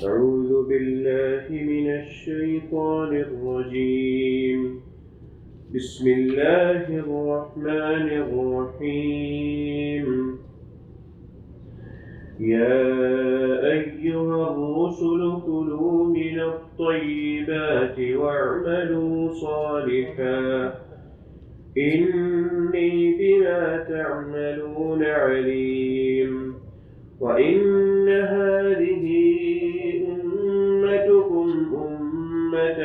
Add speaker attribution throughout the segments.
Speaker 1: أعوذ بالله من الشيطان الرجيم. بسم الله الرحمن الرحيم. يا أيها الرسل كلوا من الطيبات واعملوا صالحا إني بما تعملون عليم. وإن هذه أمتكم أمة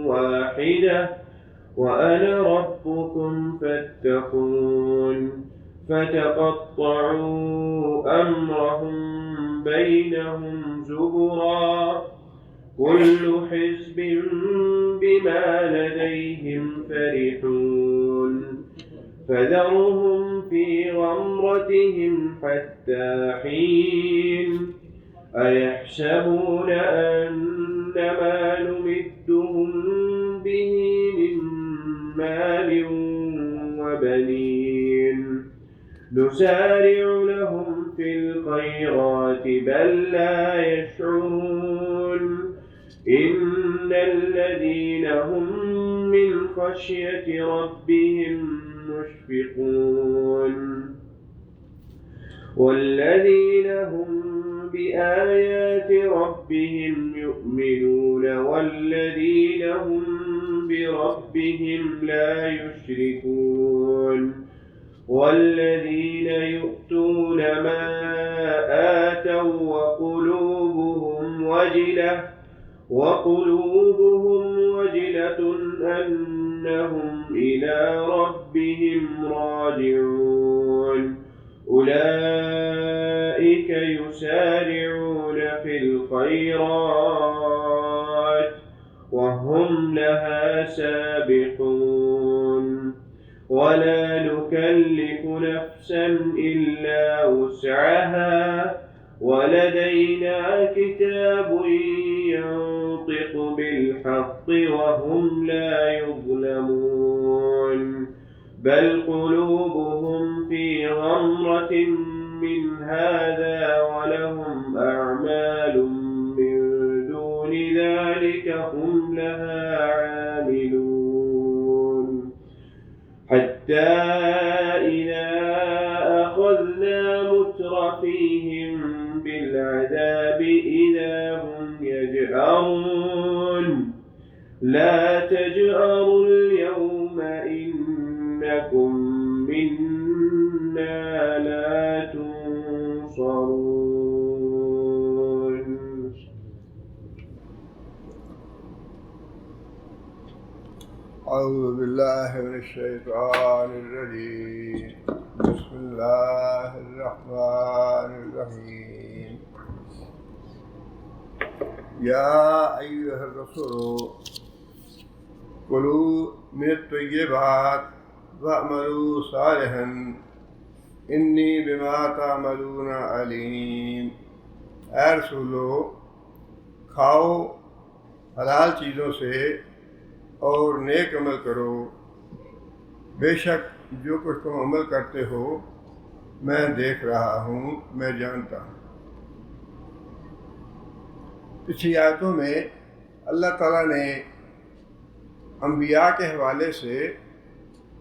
Speaker 1: واحدة وأنا ربكم فاتقون. فتقطعوا أمرهم بينهم زبرا كل حزب بما لديهم فرحون. فذرهم في غمرتهم حتى حين. أيحسبون أن ما نمدهم به من مال وبنين نسارع لهم في الخيرات بل لا يشعرون. إن الذين هم من خشية ربهم مشفقون والذين هم بآيات ربهم يؤمنون والذين هم بربهم لا يشركون. والذين يؤتون ما آتوا وقلوبهم وجلة أنهم إلى ربهم راجعون. أولئك يسارعون في الخيرات وهم لها سابقون. ولا نكلف نفسا إلا وسعها ولدينا كتاب ينطق بالحق وهم لا يظلمون. بل قلوبهم في غمرة من هذا ولهم أعمال من دون ذلك هم لها عاملون. حتى إذا أخذنا مترفيهم بالعذاب إذا هم يجأرون. لا تجأروا اليوم إنكم منا لا تنصرون.
Speaker 2: أعوذ بالله من الشيطان الرجيم. بسم الله الرحمن الرحيم. يا أيها الرسول كلوا من الطيبات واعملوا صالحا إني بما تعملون عليم. اے رسولو کھاؤ حلال چیزوں سے اور نیک عمل کرو، بے شک جو کچھ تم عمل کرتے ہو میں دیکھ رہا ہوں، میں جانتا ہوں۔ پچھلی آیتوں میں اللہ تعالیٰ نے انبیاء کے حوالے سے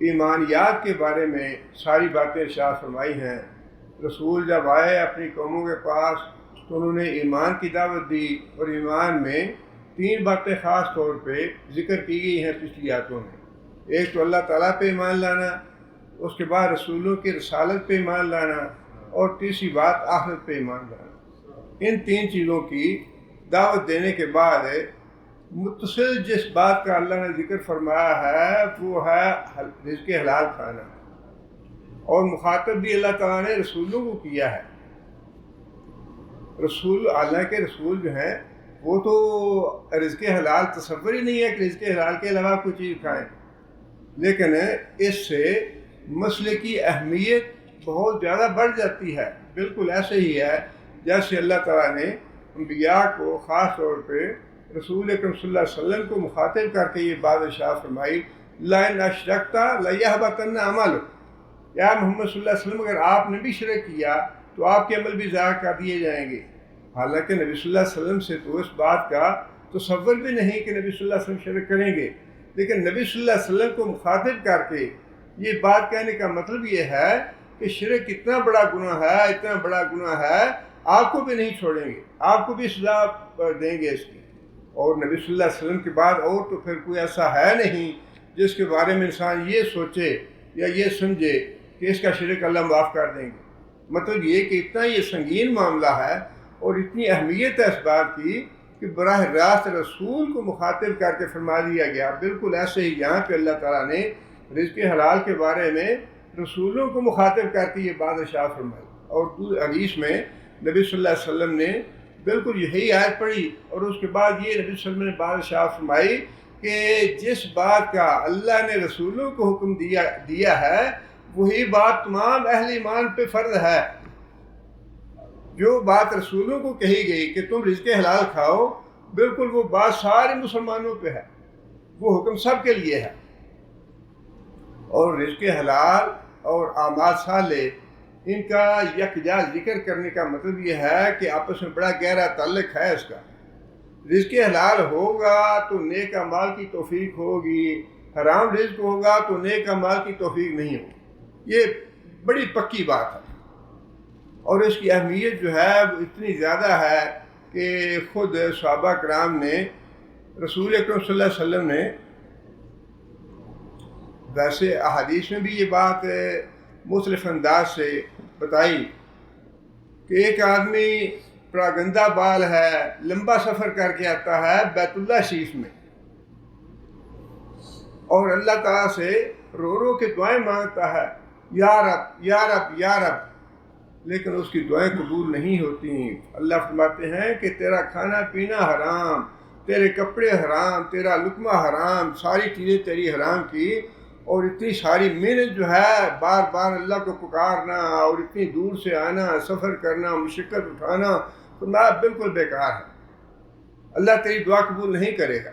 Speaker 2: ایمانیات کے بارے میں ساری باتیں ارشاد فرمائی ہیں۔ رسول جب آئے اپنی قوموں کے پاس تو انہوں نے ایمان کی دعوت دی، اور ایمان میں 3 باتیں خاص طور پہ ذکر کی گئی ہیں پچھلی آیتوں میں۔ ایک تو اللہ تعالیٰ پہ ایمان لانا، اس کے بعد رسولوں کی رسالت پہ ایمان لانا، اور تیسری بات آخرت پہ ایمان لانا۔ ان 3 چیزوں کی دعوت دینے کے بعد متصل جس بات کا اللہ نے ذکر فرمایا ہے وہ ہے رزق حلال کھانا، اور مخاطب بھی اللہ تعالیٰ نے رسولوں کو کیا ہے۔ رسول اللہ کے رسول جو ہیں وہ تو رزق حلال تصور ہی نہیں ہے کہ رزق حلال کے علاوہ کوئی چیز کھائیں، لیکن اس سے مسئلے کی اہمیت بہت زیادہ بڑھ جاتی ہے۔ بالکل ایسے ہی ہے جیسے اللہ تعالیٰ نے انبیاء کو خاص طور پہ رسول اکرم صلی اللہ علیہ وسلم کو مخاطب کر کے یہ بات ارشاد فرمائی، لَإِنْ أَشْرَكْتَ لَيَحْبَطَنَّ عَمَلُكَ۔ یا محمد صلی اللہ علیہ وسلم اگر آپ نے بھی شرک کیا تو آپ کے عمل بھی ضائع کر دیے جائیں گے۔ حالانکہ نبی صلی اللہ علیہ وسلم سے تو اس بات کا تصور بھی نہیں کہ نبی صلی اللہ علیہ وسلم شرک کریں گے، لیکن نبی صلی اللہ علیہ وسلم کو مخاطب کر کے یہ بات کہنے کا مطلب یہ ہے کہ شرک اتنا بڑا گناہ ہے، اتنا بڑا گناہ ہے، آپ کو بھی نہیں چھوڑیں گے، آپ کو بھی سزا دیں گے اس کی۔ اور نبی صلی اللہ علیہ وسلم کے بعد اور تو پھر کوئی ایسا ہے نہیں جس کے بارے میں انسان یہ سوچے یا یہ سمجھے کہ اس کا شرک اللہ معاف کر دیں گے۔ مطلب یہ کہ اتنا یہ سنگین معاملہ ہے اور اتنی اہمیت ہے اس بات کی کہ براہ راست رسول کو مخاطب کر کے فرما دیا گیا۔ بالکل ایسے ہی یہاں پہ اللہ تعالیٰ نے رزق حلال کے بارے میں رسولوں کو مخاطب کر کے یہ بات ارشاد فرمائی، اور حدیث میں نبی صلی اللہ علیہ وسلم نے بالکل یہی آیت پڑھی، اور اس کے بعد یہ نبی صلی اللہ علیہ وسلم نے بات ارشاد فرمائی کہ جس بات کا اللہ نے رسولوں کو حکم دیا ہے وہی بات تمام اہل ایمان پہ فرض ہے۔ جو بات رسولوں کو کہی گئی کہ تم رزق حلال کھاؤ، بالکل وہ بات سارے مسلمانوں پہ ہے، وہ حکم سب کے لیے ہے۔ اور رزق حلال اور اعمال صالح ان کا یکجا ذکر کرنے کا مطلب یہ ہے کہ آپس میں بڑا گہرا تعلق ہے اس کا۔ رزق حلال ہوگا تو نیک اعمال کی توفیق ہوگی، حرام رزق ہوگا تو نیک اعمال کی توفیق نہیں ہوگی۔ یہ بڑی پکی بات ہے، اور اس کی اہمیت جو ہے وہ اتنی زیادہ ہے کہ خود صحابہ کرام نے رسول اکرم صلی اللہ علیہ وسلم نے، ویسے احادیث میں بھی یہ بات مختلف انداز سے بتائی کہ ایک آدمی پراگندہ بال ہے، لمبا سفر کر کے آتا ہے بیت اللہ شریف میں، اور اللہ تعالیٰ سے رو رو کے دعائیں مانگتا ہے، یا رب یا رب یا رب، لیکن اس کی دعائیں قبول نہیں ہوتی۔ اللہ فرماتے ہیں کہ تیرا کھانا پینا حرام، تیرے کپڑے حرام، تیرا لقمہ حرام، ساری چیزیں تیری حرام کی، اور اتنی ساری محنت جو ہے بار بار اللہ کو پکارنا اور اتنی دور سے آنا، سفر کرنا، مشقت اٹھانا، فرمایا بالکل بیکار ہے، اللہ تیری دعا قبول نہیں کرے گا۔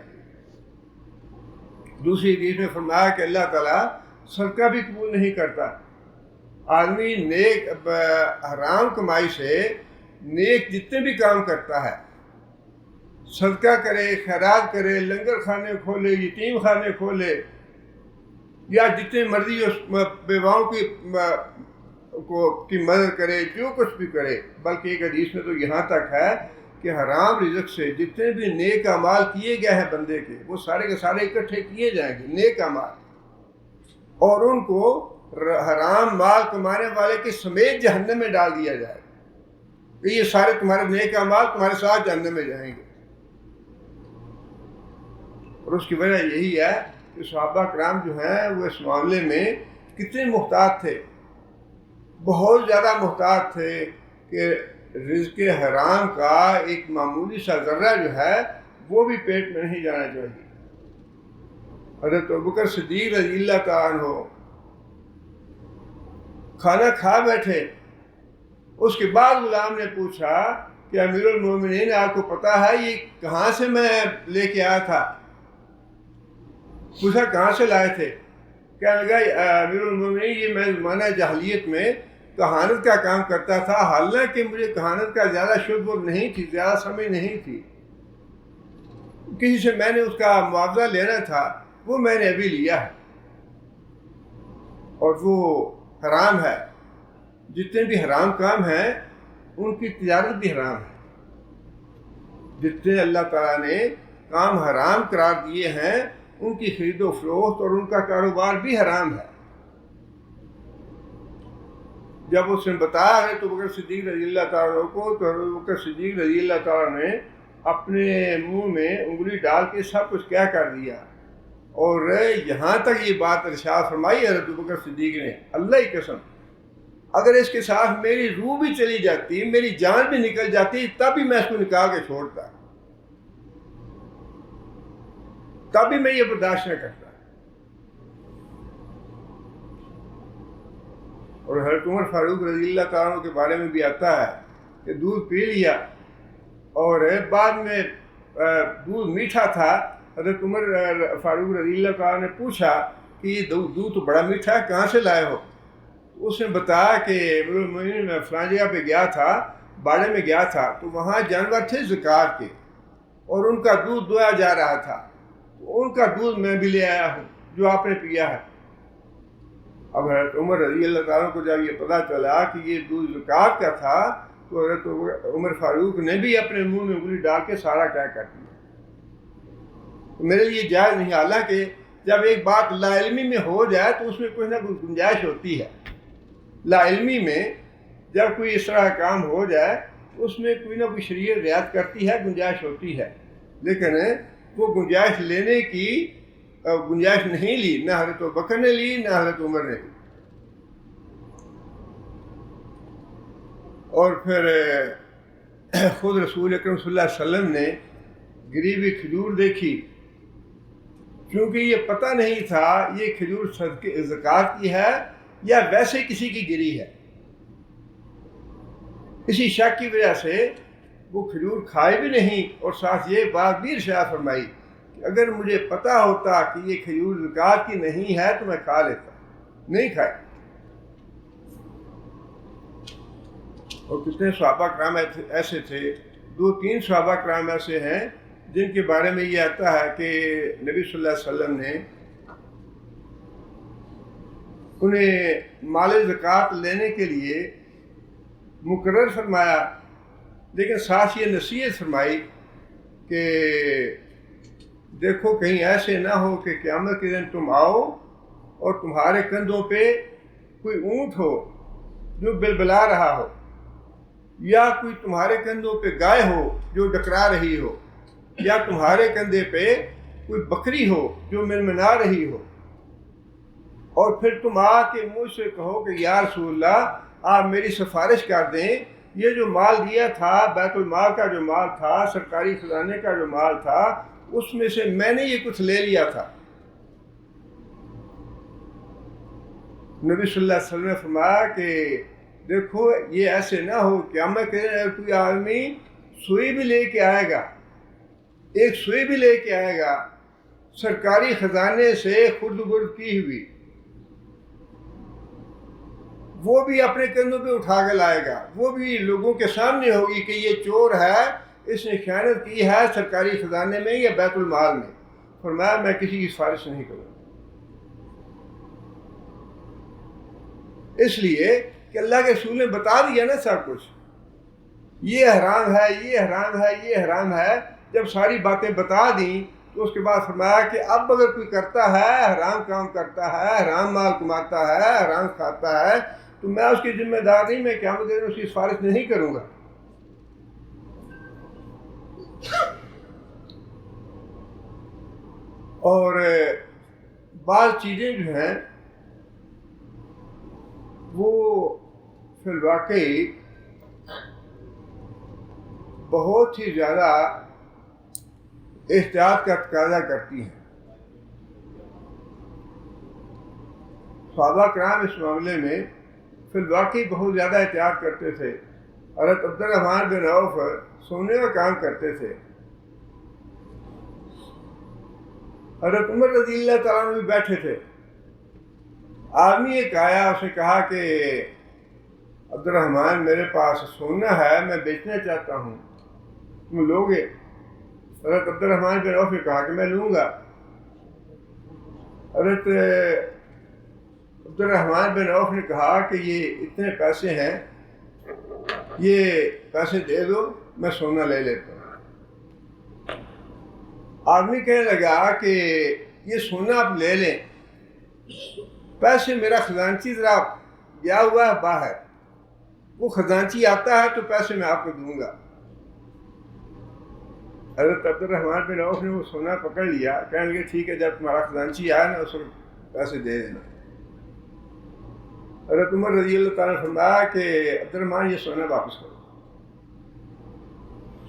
Speaker 2: دوسری حدیث میں فرمایا کہ اللہ تعالیٰ صدقہ بھی قبول نہیں کرتا۔ آدمی نیک حرام کمائی سے نیک جتنے بھی کام کرتا ہے، صدقہ کرے، خیرات کرے، لنگر خانے کھولے، یتیم خانے کھولے، یا جتنے مرضی اس بیواؤں کی مدد کرے، جو کچھ بھی کرے، بلکہ ایک حدیث میں تو یہاں تک ہے کہ حرام رزق سے جتنے بھی نیک اعمال کیے گئے ہیں بندے کے، وہ سارے کے سارے اکٹھے کیے جائیں گے نیک اعمال، اور ان کو حرام مال کمانے والے کے سمیت جہنم میں ڈال دیا جائے گا کہ یہ سارے تمہارے نیک اعمال تمہارے ساتھ جہنم میں جائیں گے۔ اور اس کی وجہ یہی ہے کہ صحابہ کرام جو ہیں وہ اس معاملے میں کتنے محتاط تھے، بہت زیادہ محتاط تھے کہ رزق حرام کا ایک معمولی سا ذرہ جو ہے وہ بھی پیٹ میں نہیں جانا چاہیے۔ حضرت ابوبکر صدیق رضی اللہ تعالیٰ عنہ کھانا کھا بیٹھے، اس کے بعد غلام نے پوچھا کہ امیر المومنین آپ کو پتہ ہے یہ کہاں سے میں لے کے آیا تھا؟ پوچھا کہاں سے لائے تھے؟ کہنے لگا امیر المومنین یہ میں زمانہ جاہلیت میں کہانت کا کام کرتا تھا، حالانکہ مجھے کہانت کا زیادہ شعور نہیں تھی، زیادہ سمجھ نہیں تھی، کسی سے میں نے اس کا معاوضہ لینا تھا، وہ میں نے ابھی لیا ہے، اور وہ حرام ہے۔ جتنے بھی حرام کام ہیں ان کی تجارت بھی حرام ہے، جتنے اللہ تعالیٰ نے کام حرام قرار دیے ہیں ان کی خرید و فروخت اور ان کا کاروبار بھی حرام ہے۔ جب اس نے بتایا ہے تو ابوبکر صدیق رضی اللہ تعالیٰ کو، تو ابوبکر صدیق رضی اللہ تعالیٰ نے اپنے منہ میں انگلی ڈال کے سب کچھ کیا کر دیا، اور یہاں تک یہ بات ارشاد فرمائی حضرت ابوبکر صدیق نے، اللہ کی قسم اگر اس کے ساتھ میری روح بھی چلی جاتی، میری جان بھی نکل جاتی، تب بھی میں اس کو نکال کے چھوڑتا، تب بھی میں یہ برداشت نہ کرتا۔ اور حضرت عمر فاروق رضی اللہ تعالیٰ کے بارے میں بھی آتا ہے کہ دودھ پی لیا اور بعد میں دودھ میٹھا تھا، حضرت عمر فاروق رضی اللہ تعالیٰ نے پوچھا کہ یہ دودھ تو بڑا میٹھا ہے، کہاں سے لائے ہو؟ اس نے بتایا کہ میں فلاں جگہ پہ گیا تھا باڑے میں گیا تھا تو وہاں جانور تھے زکوٰۃ کے اور ان کا دودھ دھویا جا رہا تھا، تو ان کا دودھ میں بھی لے آیا ہوں جو آپ نے پیا ہے۔ اب حضرت عمر رضی اللہ تعالیٰ کو جب یہ پتہ چلا کہ یہ دودھ زکوٰۃ کا تھا تو حضرت عمر فاروق نے بھی اپنے منہ میں انگلی ڈال کے سارا طے کر دیا۔ تو میرے لیے جائز نہیں، حالانکہ جب ایک بات لا علمی میں ہو جائے تو اس میں کوئی نہ کوئی گنجائش ہوتی ہے۔ لا علمی میں جب کوئی اس طرح کام ہو جائے تو اس میں کوئی نہ کوئی شریعت رعایت کرتی ہے، گنجائش ہوتی ہے، لیکن وہ گنجائش لینے کی گنجائش نہیں لی، نہ حضرت بکر نے لی نہ حضرت عمر نے لی۔ اور پھر خود رسول اکرم صلی اللہ علیہ وسلم نے گری ہوئی کھجور دیکھی، کیونکہ یہ پتہ نہیں تھا یہ کھجور صدقے زکوٰۃ کی ہے یا ویسے کسی کی گری ہے۔ اسی شک کی وجہ سے وہ کھجور کھائے بھی نہیں، اور ساتھ یہ بات بھی ارشاد فرمائی کہ اگر مجھے پتہ ہوتا کہ یہ کھجور زکوٰۃ کی نہیں ہے تو میں کھا لیتا، نہیں کھائی۔ اور کتنے صحابہ کرام ایسے تھے، 2-3 صحابہ کرام ایسے ہیں جن کے بارے میں یہ آتا ہے کہ نبی صلی اللہ علیہ وسلم نے انہیں مال زکوٰۃ لینے کے لیے مقرر فرمایا، لیکن ساتھ یہ نصیحت فرمائی کہ دیکھو کہیں ایسے نہ ہو کہ قیامت کے دن تم آؤ اور تمہارے کندھوں پہ کوئی اونٹ ہو جو بلبلا رہا ہو، یا کوئی تمہارے کندھوں پہ گائے ہو جو ڈکرا رہی ہو، یا تمہارے کندھے پہ کوئی بکری ہو جو منمنا رہی ہو، اور پھر تم آ کے مجھ سے کہو کہ یا رسول اللہ آپ میری سفارش کر دیں، یہ جو مال دیا تھا بیت المال کا جو مال تھا، سرکاری خزانے کا جو مال تھا، اس میں سے میں نے یہ کچھ لے لیا تھا۔ نبی صلی اللہ علیہ وسلم نے فرمایا کہ دیکھو یہ ایسے نہ ہو قیامت کے دن کوئی آدمی سوئی بھی لے کے آئے گا، ایک سوئی بھی لے کے آئے گا سرکاری خزانے سے خرد برد کی ہوئی، وہ بھی اپنے کندھوں پہ اٹھا کے لائے گا، وہ بھی لوگوں کے سامنے ہوگی کہ یہ چور ہے، اس نے خیانت کی ہے سرکاری خزانے میں یا بیت المال میں۔ فرمایا میں کسی کی سفارش نہیں کروں، اس لیے کہ اللہ کے رسول نے بتا دیا نا سب کچھ، یہ حرام ہے، یہ حرام ہے، یہ حرام ہے۔ جب ساری باتیں بتا دیں تو اس کے بعد فرمایا کہ اب اگر کوئی کرتا ہے، حرام کام کرتا ہے، حرام مال کماتا ہے، حرام کھاتا ہے، تو میں اس کی ذمہ دار نہیں، میں قیامت کے دن اس کی سفارش نہیں کروں گا۔ اور بعض چیزیں جو ہیں وہ فی الواقعی بہت ہی زیادہ احتیاط کا تقاضا کرتی ہیں۔ صحابہ کرام اس معاملے میں فی الواقعی بہت زیادہ احتیاط کرتے تھے۔ حضرت عبد الرحمن بن عوف سونے کا کام کرتے تھے، حضرت عمر رضی اللہ تعالیٰ عنہ بھی بیٹھے تھے۔ آدمی ایک آیا، اس نے کہا کہ عبد الرحمن میرے پاس سونا ہے، میں بیچنا چاہتا ہوں، تم لو گے؟ حضرت عبد الرحمن بن عوف نے کہا کہ میں لوں گا۔ حضرت عبد الرحمن بن عوف نے کہا کہ یہ اتنے پیسے ہیں، یہ پیسے دے دو، میں سونا لے لیتا ہوں۔ آدمی کہنے لگا کہ یہ سونا آپ لے لیں، پیسے میرا خزانچی ذرا گیا ہوا ہے باہر، وہ خزانچی آتا ہے تو پیسے میں آپ کو دوں گا۔ حضرت عبد الرحمن بن عوف نے وہ سونا پکڑ لیا، کہنے لگے ٹھیک ہے، جب تمہارا خزانچی آیا نا اس وقت پیسے دے دینا۔ حضرت عمر رضی اللہ تعالیٰ نے فرمایا کہ عبد الرحمن یہ سونا واپس کرو،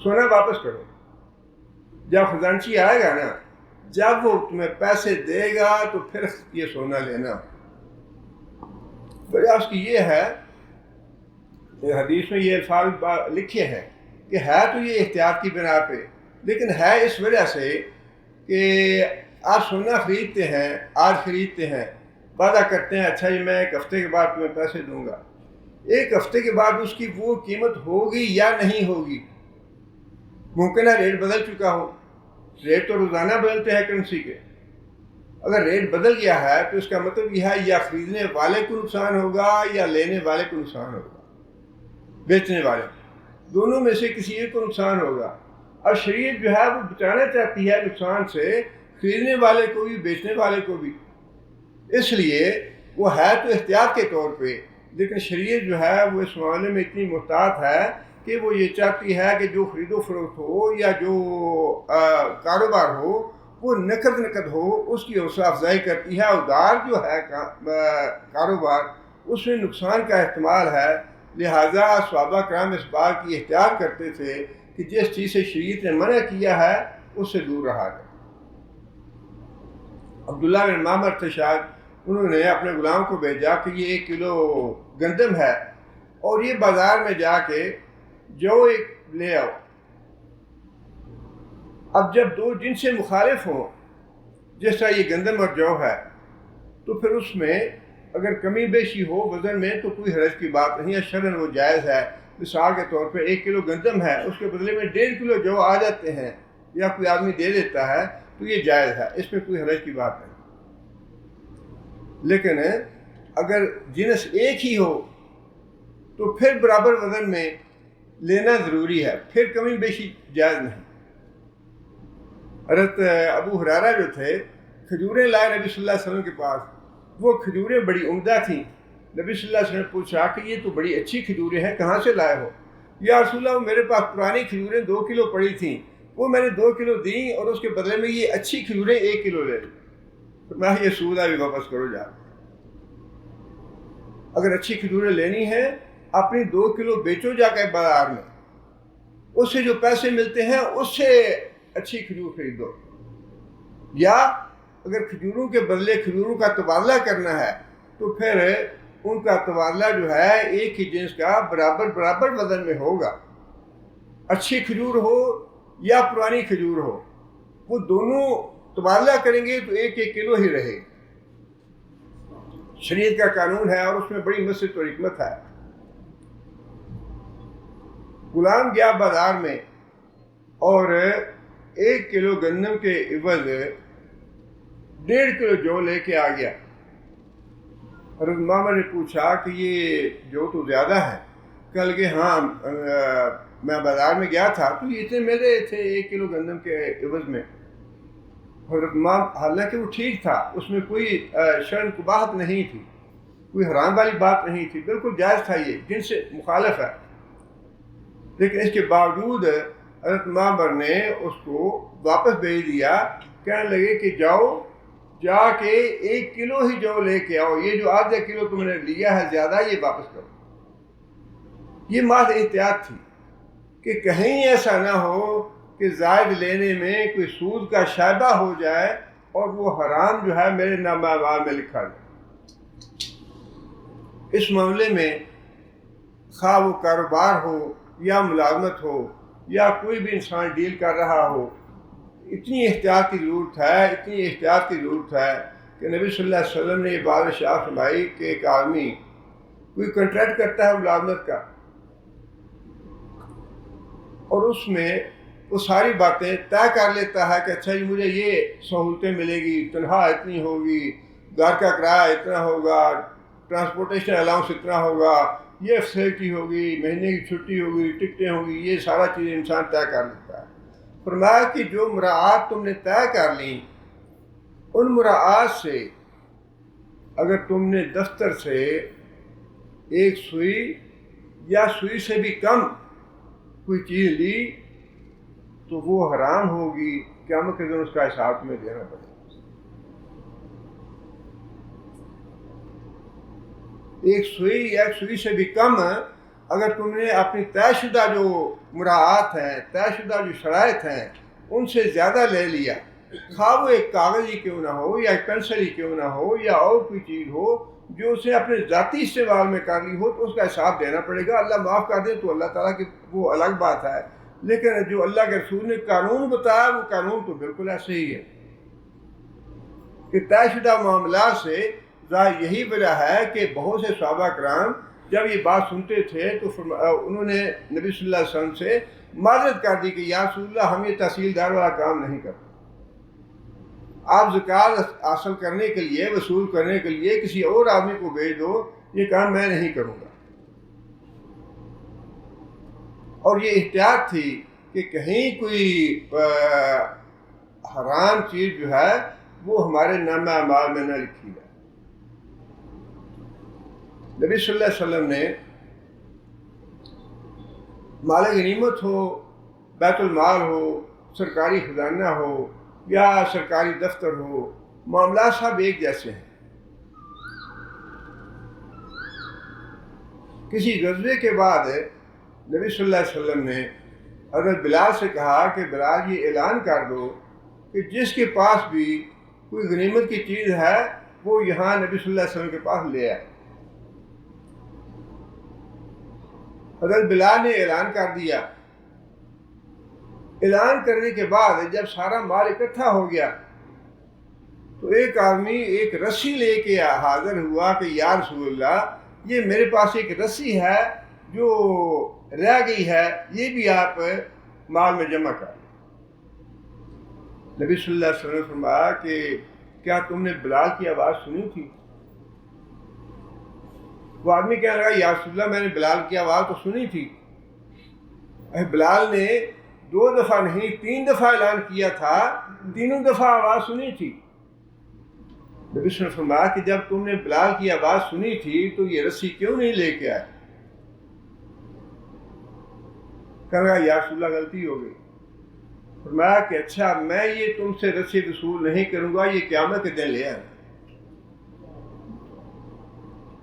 Speaker 2: سونا واپس کرو، جب خزانچی آئے گا نا، جب وہ تمہیں پیسے دے گا تو پھر یہ سونا لینا۔ وجہ اس کی یہ ہے کہ حدیث میں یہ الفاظ لکھے ہیں کہ ہے تو یہ احتیاط کی بنا پہ، لیکن ہے اس وجہ سے کہ آپ سونا خریدتے ہیں، آج خریدتے ہیں، وعدہ کرتے ہیں اچھا جی میں ایک ہفتے کے بعد تمہیں پیسے دوں گا، ایک ہفتے کے بعد اس کی وہ قیمت ہوگی یا نہیں ہوگی. ممکن ہے ریٹ بدل چکا ہو. ریٹ تو روزانہ بدلتے ہیں کرنسی کے. اگر ریٹ بدل گیا ہے تو اس کا مطلب یہ ہے یا خریدنے والے کو نقصان ہوگا یا لینے والے کو نقصان ہوگا, بیچنے والے, دونوں میں سے کسی ایک کو نقصان ہوگا. اور شریعت جو ہے وہ بچانا چاہتی ہے نقصان سے خریدنے والے کو بھی بیچنے والے کو بھی. اس لیے وہ ہے تو احتیاط کے طور پہ, لیکن شریعت جو ہے وہ اس معاملے میں اتنی محتاط ہے کہ وہ یہ چاہتی ہے کہ جو خرید و فروخت ہو یا جو کاروبار ہو وہ نقد ہو, اس کی حوصلہ افزائی کرتی ہے. ادھار جو ہے کاروبار اس میں نقصان کا احتمال ہے, لہٰذا صحابہ کرام اس بات کی احتیاط کرتے تھے کہ جس چیز سے شریعت نے منع کیا ہے اس سے دور رہا جائے. عبداللہ بن معمر تھے شاید, انہوں نے اپنے غلام کو بھیجا کہ یہ 1 کلو گندم ہے اور یہ بازار میں جا کے جو ایک لے آؤ. اب جب دو جن سے مخالف ہوں, جس طرح یہ گندم اور جو ہے, تو پھر اس میں اگر کمی بیشی ہو وزن میں تو کوئی حرج کی بات نہیں ہے, شرعاً وہ جائز ہے. مثال کے طور پہ 1 کلو گندم ہے, اس کے بدلے میں 1.5 کلو جو آ جاتے ہیں یا کوئی آدمی دے دیتا ہے تو یہ جائز ہے, اس میں کوئی حرج کی بات نہیں. لیکن اگر جنس ایک ہی ہو تو پھر برابر وزن میں لینا ضروری ہے, پھر کمی بیشی جائز نہیں. حضرت ابو ہریرہ جو تھے کھجوریں لائے نبی صلی اللہ علیہ وسلم کے پاس. وہ کھجوریں بڑی عمدہ تھیں. نبی صلی اللہ علیہ وسلم نے پوچھا کہ یہ تو بڑی اچھی کھجوریں ہیں, کہاں سے لائے ہو؟ یا رسول اللہ میرے پاس پرانی کھجوریں 2 کلو پڑی تھیں, وہ میں نے 2 کلو دیں اور اس کے بدلے میں یہ اچھی کھجوریں 1 کلو لے لی. میں یہ سودہ بھی واپس کرو جا. اگر اچھی کھجوریں لینی ہیں اپنی 2 کلو بیچو جا کے بازار میں, اس سے جو پیسے ملتے ہیں اس سے اچھی کھجور خریدو. یا اگر کھجوروں کے بدلے کھجوروں کا تبادلہ کرنا ہے تو پھر ان کا تبادلہ جو ہے ایک ہی جنس کا برابر وزن میں ہوگا. اچھی کھجور ہو یا پرانی کھجور ہو, وہ دونوں تبادلہ کریں گے تو 1 کلو ہی رہے. شریعت کا قانون ہے اور اس میں بڑی مصلحت اور حکمت ہے. غلام گیا بازار میں اور 1 کلو گندم کے عوض 1.5 کلو جو لے کے آ گیا. حضرت معمر نے پوچھا کہ یہ جو تو زیادہ ہے. کہا کہ ہاں میں بازار میں گیا تھا تو یہ اتنے مل رہے تھے 1 کلو گندم کے عوض میں. حضرت معمر حالانکہ وہ ٹھیک تھا, اس میں کوئی شرعاً قباحت نہیں تھی, کوئی حرام والی بات نہیں تھی, بالکل جائز تھا, یہ جن سے مخالف ہے. لیکن اس کے باوجود حضرت معمر نے اس کو واپس بھیج دیا. کہنے لگے کہ جاؤ جا کے 1 کلو ہی جو لے کے آؤ, یہ جو ½ کلو تم نے لیا ہے زیادہ, یہ واپس کرو. یہ محض احتیاط تھی کہ کہیں ایسا نہ ہو کہ زائد لینے میں کوئی سود کا شائبہ ہو جائے اور وہ حرام جو ہے میرے نامہ اعمال میں لکھا جائے. اس معاملے میں خواہ وہ کاروبار ہو یا ملازمت ہو یا کوئی بھی انسان ڈیل کر رہا ہو, اتنی احتیاط کی ضرورت ہے کہ نبی صلی اللہ علیہ وسلم نے یہ بات ارشاد فرمائی کہ ایک آدمی کوئی کنٹریکٹ کرتا ہے ملازمت کا اور اس میں وہ ساری باتیں طے کر لیتا ہے کہ اچھا جی مجھے یہ سہولتیں ملے گی, تنخواہ اتنی ہوگی, گھر کا کرایہ اتنا ہوگا, ٹرانسپورٹیشن الاؤنس اتنا ہوگا, یہ فیسلٹی ہوگی, مہینے کی چھٹی ہوگی, ٹکٹیں ہوگی, یہ سارا چیز انسان طے کر لیتا ہے. فرمایا کہ جو مراعات تم نے طے کر لیں ان مراعات سے اگر تم نے دفتر سے 1 سوئی یا سوئی سے بھی کم کوئی چیز لی تو وہ حرام ہوگی, قیامت کے دن اس کا حساب تمہیں دینا پڑے گا. 1 سوئی یا 1 سوئی سے بھی کم اگر تم نے اپنی طے شدہ جو مراعات ہیں, طے شدہ جو شرائط ہیں, ان سے زیادہ لے لیا, خواہ وہ ایک کاغذ ہی کیوں نہ ہو یا ایک پینسل ہی کیوں نہ ہو یا اور کوئی چیز ہو جو اسے اپنے ذاتی استعمال میں کر لی ہو, تو اس کا حساب دینا پڑے گا. اللہ معاف کر دے تو اللہ تعالیٰ کی وہ الگ بات ہے, لیکن جو اللہ کے رسول نے قانون بتایا وہ قانون تو بالکل ایسے ہی ہے کہ طے شدہ معاملات سے ظاہر یہی وجہ ہے کہ بہت سے صحابہ کرام جب یہ بات سنتے تھے تو انہوں نے نبی صلی اللہ علیہ وسلم سے معذرت کر دی کہ یا رسول اللہ ہم یہ تحصیلدار والا کام نہیں کرتے، آپ زکوٰۃ حاصل کرنے کے لیے، وصول کرنے کے لیے کسی اور آدمی کو بھیج دو، یہ کام میں نہیں کروں گا۔ اور یہ احتیاط تھی کہ کہیں کوئی حرام چیز جو ہے وہ ہمارے نامہ اعمال میں نہ لکھی جائے۔ نبی صلی اللہ علیہ وسلم نے مال غنیمت ہو، بیت المال ہو، سرکاری خزانہ ہو یا سرکاری دفتر ہو، معاملات سب ایک جیسے ہیں۔ کسی غزوے کے بعد نبی صلی اللہ علیہ وسلم نے حضرت بلال سے کہا کہ بلال یہ اعلان کر دو کہ جس کے پاس بھی کوئی غنیمت کی چیز ہے وہ یہاں نبی صلی اللہ علیہ وسلم کے پاس لے آئے۔ حضرت بلال نے اعلان کر دیا۔ اعلان کرنے کے بعد جب سارا مال اکٹھا ہو گیا تو ایک آدمی ایک رسی لے کے حاضر ہوا کہ یا رسول اللہ یہ میرے پاس ایک رسی ہے جو رہ گئی ہے، یہ بھی آپ مال میں جمع کر لیں۔ نبی صلی اللہ علیہ وسلم نے فرمایا کہ کیا تم نے بلال کی آواز سنی تھی؟ وہ آدمی کہنے لگا یا رسول اللہ میں نے بلال کی آواز تو سنی تھی۔ بلال نے 2 دفعہ نہیں 3 دفعہ اعلان کیا تھا، تینوں دفعہ آواز سنی تھی۔ نبی صلی اللہ علیہ وسلم نے فرمایا کہ جب تم نے بلال کی آواز سنی تھی تو یہ رسی کیوں نہیں لے کے آئے؟ کہنے لگا یا رسول اللہ غلطی ہو گئی۔ فرمایا کہ اچھا میں یہ تم سے رسی وصول نہیں کروں گا، یہ قیامت کے دن لے آنا،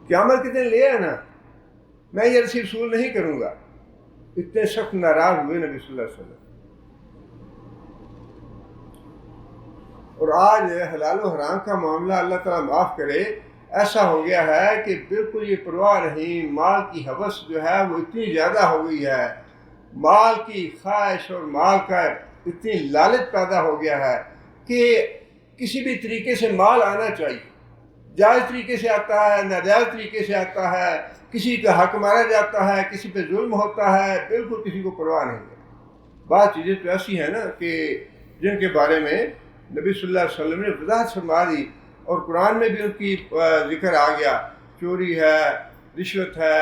Speaker 2: قیامت کے دن لے آنا، میں یہ رسی وصول نہیں کروں گا۔ اتنے سخت ناراض ہوئے نبی صلی اللہ علیہ وسلم۔ اور آج حلال و حرام کا معاملہ اللہ تعالیٰ معاف کرے ایسا ہو گیا ہے کہ بالکل یہ پرواہ نہیں، مال کی ہوس جو ہے وہ اتنی زیادہ ہو گئی ہے، مال کی خواہش اور مال کا اتنی لالچ پیدا ہو گیا ہے کہ کسی بھی طریقے سے مال آنا چاہیے، جائز طریقے سے آتا ہے، ناجائز طریقے سے آتا ہے، کسی کا حق مارا جاتا ہے، کسی پہ ظلم ہوتا ہے، بالکل کسی کو پرواہ نہیں ہے۔ بعض چیزیں تو ایسی ہیں نا کہ جن کے بارے میں نبی صلی اللہ علیہ وسلم نے وضاحت فرما دی اور قرآن میں بھی ان کی ذکر آ گیا، چوری ہے، رشوت ہے،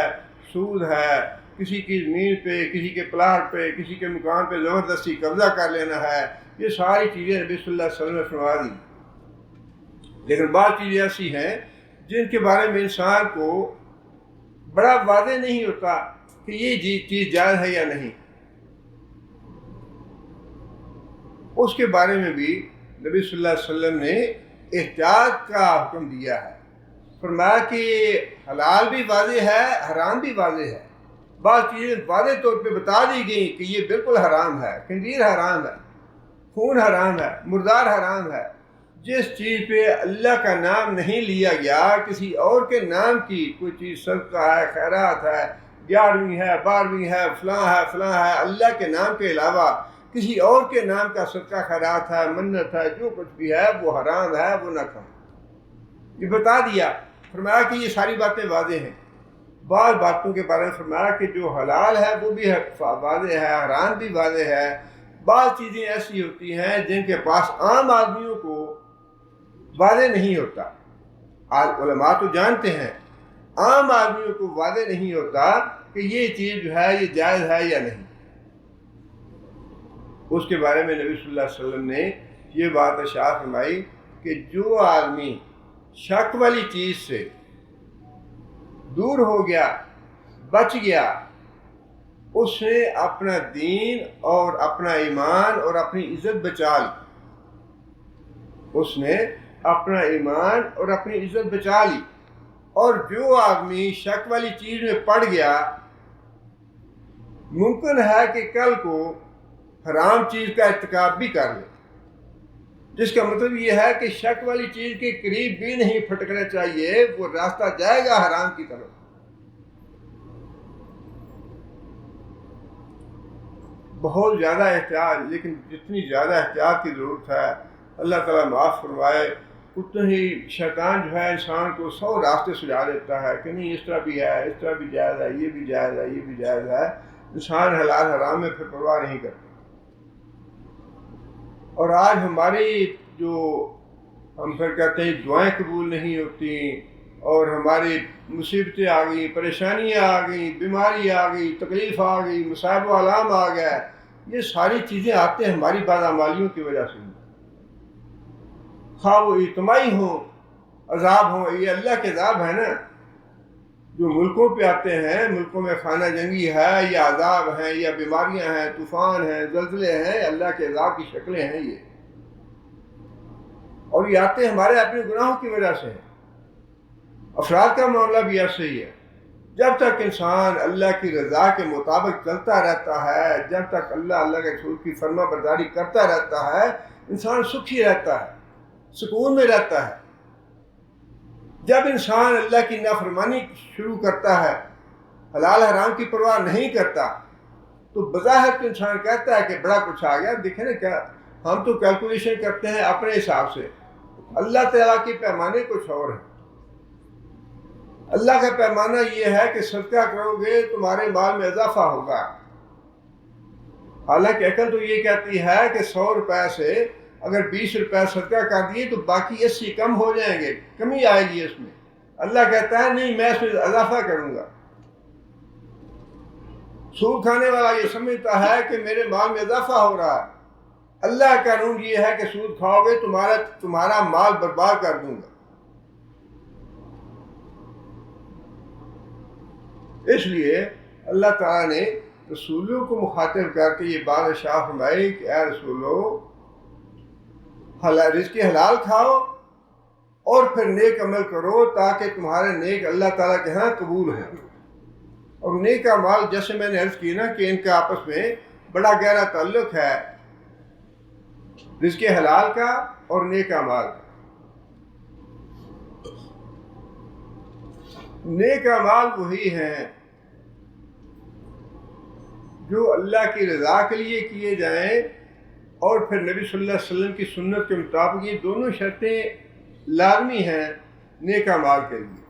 Speaker 2: سود ہے، کسی کی زمین پہ، کسی کے پلاٹ پہ، کسی کے مکان پہ زبردستی قبضہ کر لینا ہے، یہ ساری چیزیں نبی صلی اللہ علیہ وسلم نے فرما دی۔ لیکن بعض چیزیں ایسی ہیں جن کے بارے میں انسان کو بڑا واضح نہیں ہوتا کہ یہ چیز جائز ہے یا نہیں، اس کے بارے میں بھی نبی صلی اللہ علیہ وسلم نے احتیاط کا حکم دیا ہے۔ فرمایا کہ حلال بھی واضح ہے، حرام بھی واضح ہے۔ بعض چیزیں واضح طور پہ بتا دی گئیں کہ یہ بالکل حرام ہے، خنزیر حرام ہے، خون حرام ہے، مردار حرام ہے۔ جس چیز پہ اللہ کا نام نہیں لیا گیا، کسی اور کے نام کی کوئی چیز صدقہ ہے، خیرات ہے، 11ویں ہے، 12ویں ہے، فلاں ہے، فلاں ہے، اللہ کے نام کے علاوہ کسی اور کے نام کا صدقہ خیرات ہے، منت ہے، جو کچھ بھی ہے وہ حرام ہے، وہ نہ کھائیں۔ یہ بتا دیا۔ فرمایا کہ یہ ساری باتیں واضح ہیں۔ بعض باتوں کے بارے میں فرمایا کہ جو حلال ہے وہ بھی واضح ہے، حرام بھی واضح ہے۔ بعض چیزیں ایسی ہوتی ہیں جن کے پاس عام آدمیوں کو واضح نہیں ہوتا، علماء تو جانتے ہیں، عام آدمیوں کو واضح نہیں ہوتا کہ یہ چیز جو ہے یہ جائز ہے یا نہیں۔ اس کے بارے میں نبی صلی اللہ علیہ وسلم نے یہ بات ارشاد فرمائی کہ جو آدمی شک والی چیز سے دور ہو گیا، بچ گیا، اس نے اپنا دین اور اپنا ایمان اور اپنی عزت بچا لی، اس نے اپنا ایمان اور اپنی عزت بچا لی۔ اور جو آدمی شک والی چیز میں پڑ گیا، ممکن ہے کہ کل کو حرام چیز کا ارتکاب بھی کر لے، جس کا مطلب یہ ہے کہ شک والی چیز کے قریب بھی نہیں پھٹکنا چاہیے، وہ راستہ جائے گا حرام کی طرف۔ بہت زیادہ احتیاط، لیکن جتنی زیادہ احتیاط کی ضرورت ہے، اللہ تعالیٰ معاف فرمائے اتنا ہی شیطان جو ہے انسان کو 100 راستے سجا دیتا ہے کہ نہیں اس طرح بھی ہے، اس طرح بھی جائز ہے، یہ بھی جائز ہے، یہ بھی جائز ہے۔ انسان حلال حرام میں پھر پرواہ نہیں کرتا۔ اور آج ہماری جو ہم پھر کہتے ہیں دعائیں قبول نہیں ہوتی، اور ہماری مصیبتیں آ گئیں، پریشانیاں آ گئیں، بیماری آ گئی، تکلیف آ گئی، مصائب و آلام آ گیا، یہ ساری چیزیں آتے ہیں ہماری بدعمالیوں کی وجہ سے، خواہ وہ اجتماعی ہوں، عذاب ہوں۔ یہ اللہ کے عذاب ہے نا جو ملکوں پہ آتے ہیں، ملکوں میں خانہ جنگی ہے، یا عذاب ہیں، یا بیماریاں ہیں، طوفان ہیں، زلزلے ہیں، اللہ کے عذاب کی شکلیں ہیں یہ، اور یہ آتے ہمارے اپنے گناہوں کی وجہ سے۔ افراد کا معاملہ بھی ایسے ہی ہے۔ جب تک انسان اللہ کی رضا کے مطابق چلتا رہتا ہے، جب تک اللہ کے رسول کی فرما برداری کرتا رہتا ہے، انسان سکھی رہتا ہے، سکون میں رہتا ہے۔ جب انسان اللہ کی نافرمانی شروع کرتا ہے، حلال حرام کی پرواہ نہیں کرتا، تو بظاہر تو انسان کہتا ہے کہ بڑا کچھ آ گیا، دیکھیں نا کیا ہم تو کیلکولیشن کرتے ہیں اپنے حساب سے، اللہ تعالیٰ کے پیمانے کچھ اور ہیں۔ اللہ کا پیمانہ یہ ہے کہ صدقہ کرو گے تمہارے مال میں اضافہ ہوگا۔ حالانکہ عقل تو یہ کہتی ہے کہ 100 روپے سے اگر 20 روپے صدقہ کر دیے تو باقی 80 کم ہو جائیں گے، کمی آئے گی اس میں۔ اللہ کہتا ہے نہیں، میں اس میں اضافہ کروں گا۔ سود کھانے والا یہ سمجھتا ہے کہ میرے مال میں اضافہ ہو رہا ہے۔ اللہ کا قانون یہ ہے کہ سود کھاؤ گے تمہارا مال برباد کر دوں گا۔ اس لیے اللہ تعالیٰ نے رسولوں کو مخاطب کر کے یہ بات ارشاد فرمائی کہ اے رسولو، رزق حلال کھاؤ اور پھر نیک عمل کرو تاکہ تمہارے نیک اللہ تعالیٰ کے ہاں قبول ہیں۔ اور نیک اعمال جیسے میں نے عرض کی نا کہ ان کا آپس میں بڑا گہرا تعلق ہے، رزق حلال کا اور نیک اعمال کا۔ نیک اعمال وہی ہیں جو اللہ کی رضا کے لیے کیے جائیں، اور پھر نبی صلی اللہ علیہ وسلم کی سنت کے مطابق یہ دونوں شرطیں لازمی ہیں نیک اعمال کے لیے۔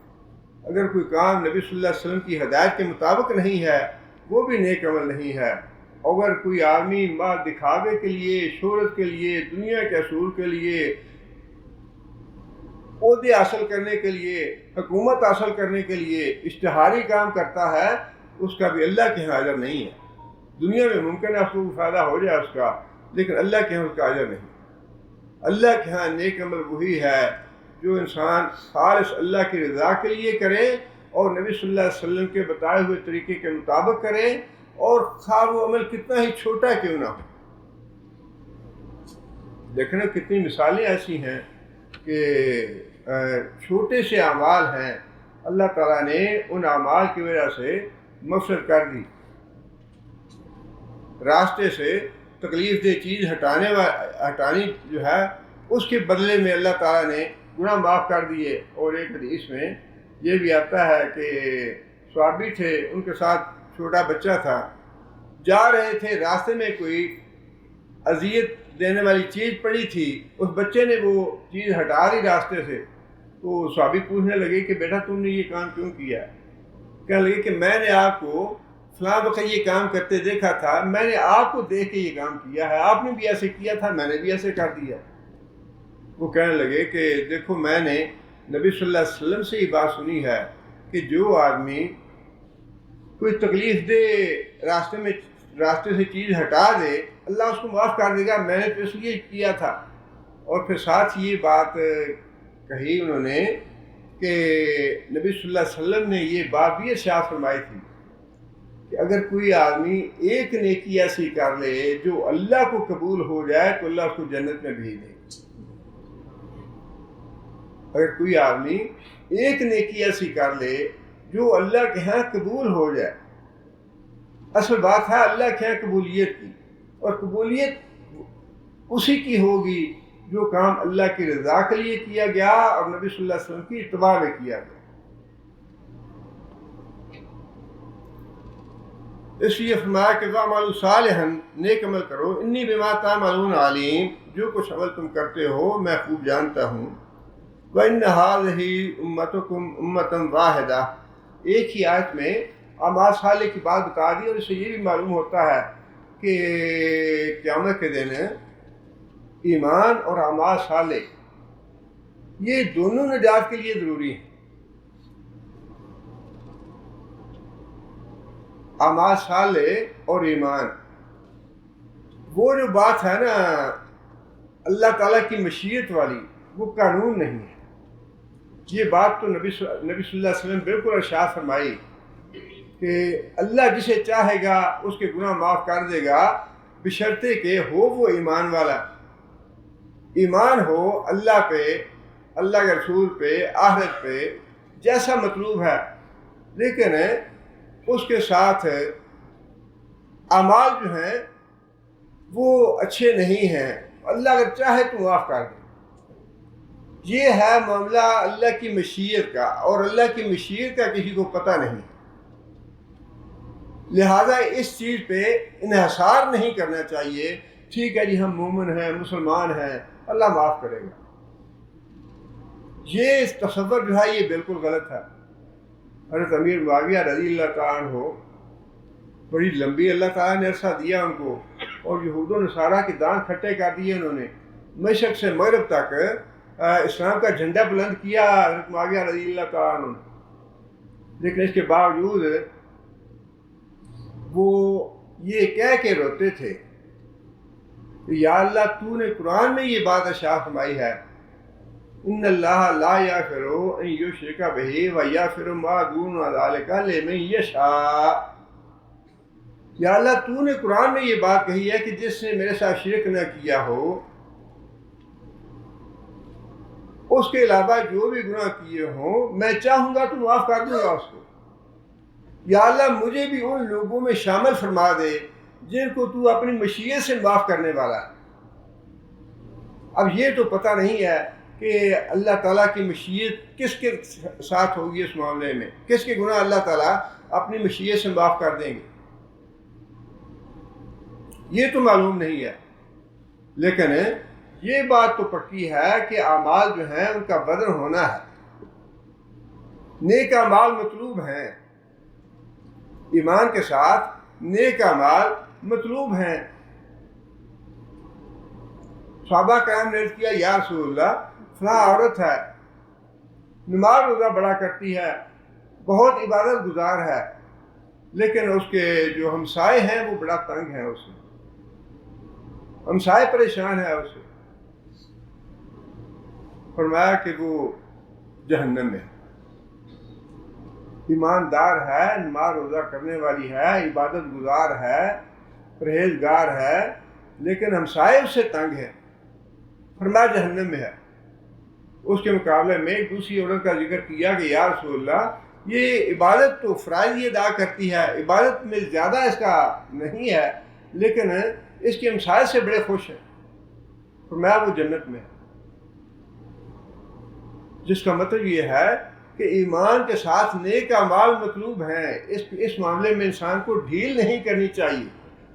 Speaker 2: اگر کوئی کام نبی صلی اللہ علیہ وسلم کی ہدایت کے مطابق نہیں ہے وہ بھی نیک عمل نہیں ہے۔ اگر کوئی آدمی مال دکھاوے کے لیے، شہرت کے لیے، دنیا کے اصول کے لیے، عہدے حاصل کرنے کے لیے، حکومت حاصل کرنے کے لیے اشتہاری کام کرتا ہے، اس کا بھی اللہ کے یہاں اجر نہیں ہے۔ دنیا میں ممکن ہے اس کو فائدہ ہو جائے اس کا، لیکن اللہ کے یہاں اس کا اجر نہیں۔ اللہ کے یہاں نیک عمل وہی ہے جو انسان خالص اللہ کی رضا کے لیے کرے اور نبی صلی اللہ علیہ وسلم کے بتائے ہوئے طریقے کے مطابق کرے، اور خواہ وہ عمل کتنا ہی چھوٹا کیوں نہ ہو۔ دیکھنا کتنی مثالیں ایسی ہیں کہ چھوٹے سے اعمال ہیں، اللہ تعالیٰ نے ان اعمال کی وجہ سے مغفرت کر دی۔ راستے سے تکلیف دہ چیز ہٹانی جو ہے اس کے بدلے میں اللہ تعالیٰ نے گناہ معاف کر دیے۔ اور ایک حدیث میں یہ بھی آتا ہے کہ صحابی تھے، ان کے ساتھ چھوٹا بچہ تھا، جا رہے تھے، راستے میں کوئی اذیت دینے والی چیز پڑی تھی، اس بچے نے وہ چیز ہٹا دی راستے سے، تو صحابی پوچھنے لگے کہ بیٹا تم نے یہ کام کیوں کیا؟ کہنے لگے کہ میں نے آپ کو فلاں وقت یہ کام کرتے دیکھا تھا، میں نے آپ کو دیکھ کے یہ کام کیا ہے، آپ نے بھی ایسے کیا تھا، میں نے بھی ایسے کر دیا۔ وہ کہنے لگے کہ دیکھو میں نے نبی صلی اللہ علیہ وسلم سے یہ بات سنی ہے کہ جو آدمی کوئی تکلیف دے راستے سے چیز ہٹا دے اللہ اس کو معاف کر دے گا، میں نے تو اس لیے کیا تھا۔ اور پھر ساتھ یہ بات کہی انہوں نے کہ نبی صلی اللہ علیہ وسلم نے یہ بات بھی ارشاد فرمائی تھی کہ اگر کوئی آدمی ایک نیکی ایسی کر لے جو اللہ کو قبول ہو جائے تو اللہ اس کو جنت میں بھیج دے گا۔ اگر کوئی آدمی ایک نیکی ایسی کر لے جو اللہ کے ہاں قبول ہو جائے، اصل بات ہے اللہ کے ہاں قبولیت کی، اور قبولیت اسی کی ہوگی جو کام اللہ کی رضا کے لیے کیا گیا اور نبی صلی اللہ علیہ وسلم کی اتباع میں کیا گیا۔ اس لیے فرمایا کہ وَاعْمَلُوا صَالِحًا، نیک عمل کرو، انی بما تعملون علیم، جو کچھ عمل تم کرتے ہو میں خوب جانتا ہوں۔ وَإِنَّ هَٰذِهِ أُمَّتُكُمْ أُمَّةً وَاحِدَةً، ایک ہی آیت میں اعمال صالح کی بات بتا دی، اور اس سے یہ بھی معلوم ہوتا ہے کہ قیامت کے دن ایمان اور اعمال صالح یہ دونوں نجات کے لیے ضروری ہیں۔ اعمال صالح اور ایمان، وہ جو بات ہے نا اللہ تعالیٰ کی مشیت والی، وہ قانون نہیں ہے۔ یہ بات تو نبی صلی اللہ علیہ وسلم بالکل ارشاد فرمائی کہ اللہ جسے چاہے گا اس کے گناہ معاف کر دے گا، بشرطے کہ ہو وہ ایمان والا، ایمان ہو اللہ پہ، اللہ کے رسول پہ، آخرت پہ، جیسا مطلوب ہے، لیکن اس کے ساتھ اعمال جو ہیں وہ اچھے نہیں ہیں، اللہ اگر چاہے تو معاف کر دے۔ یہ ہے معاملہ اللہ کی مشیت کا، اور اللہ کی مشیت کا کسی کو پتہ نہیں، لہذا اس چیز پہ انحصار نہیں کرنا چاہیے ٹھیک ہے جی ہم مومن ہیں، مسلمان ہیں، اللہ معاف کرے گا۔ یہ تصور جو ہے یہ بالکل غلط ہے۔ حضرت امیر معاویہ رضی اللہ تعالیٰ عنہ، بڑی لمبی اللہ تعالیٰ نے عرصہ دیا ان کو، اور یہود و نصارہ کے دان کھٹے کر دیے انہوں نے، مشرق سے مغرب تک اسلام کا جھنڈا بلند کیا حضرت معاویہ رضی اللہ تعالیٰ عنہ، لیکن اس کے باوجود وہ یہ کہہ کے روتے تھے کہ یا اللہ تو نے قرآن میں یہ بات ارشاد فرمائی ہے، ان اللہ لا یغفر ان یشرک بہ ویغفر ما دون ذلک لمن یشاء۔ یا اللہ تو نے قرآن میں یہ بات کہی ہے کہ جس نے میرے ساتھ شرک نہ کیا ہو، اس کے علاوہ جو بھی گناہ کیے ہوں میں چاہوں گا تو معاف کر دوں گا اس کو۔ یا اللہ مجھے بھی ان لوگوں میں شامل فرما دے جن کو تو اپنی مشیت سے معاف کرنے والا ہے۔ اب یہ تو پتہ نہیں ہے کہ اللہ تعالیٰ کی مشیت کس کے ساتھ ہوگی اس معاملے میں، کس کے گناہ اللہ تعالیٰ اپنی مشیت سے معاف کر دیں گے، یہ تو معلوم نہیں ہے۔ لیکن یہ بات تو پکی ہے کہ اعمال جو ہیں ان کا بدن ہونا ہے، نیک اعمال مطلوب ہیں، ایمان کے ساتھ نیک اعمال مطلوب ہیں۔ صحابہ کرام نے عرض کیا یا رسول اللہ فلاں عورت ہے، نماز روزہ بڑا کرتی ہے، بہت عبادت گزار ہے، لیکن اس کے جو ہمسائے ہیں وہ بڑا تنگ ہیں، اسے ہمسائے پریشان ہے اسے۔ فرمایا کہ وہ جہنم میں، ایماندار ہے، نماز روزہ کرنے والی ہے، عبادت گزار ہے، پرہیزگار ہے، لیکن ہمسائے اس سے تنگ ہے، فرمایا جہنم میں ہے۔ اس کے مقابلے میں ایک دوسری عورت کا ذکر کیا کہ یا رسول اللہ یہ عبادت تو فرائض ہی ادا کرتی ہے، عبادت میں زیادہ اس کا نہیں ہے، لیکن اس کے ہمسائے سے بڑے خوش ہیں، فرمایا وہ جنت میں ہے۔ جس کا مطلب یہ ہے کہ ایمان کے ساتھ نیک اعمال مطلوب ہیں، اس معاملے میں انسان کو ڈھیل نہیں کرنی چاہیے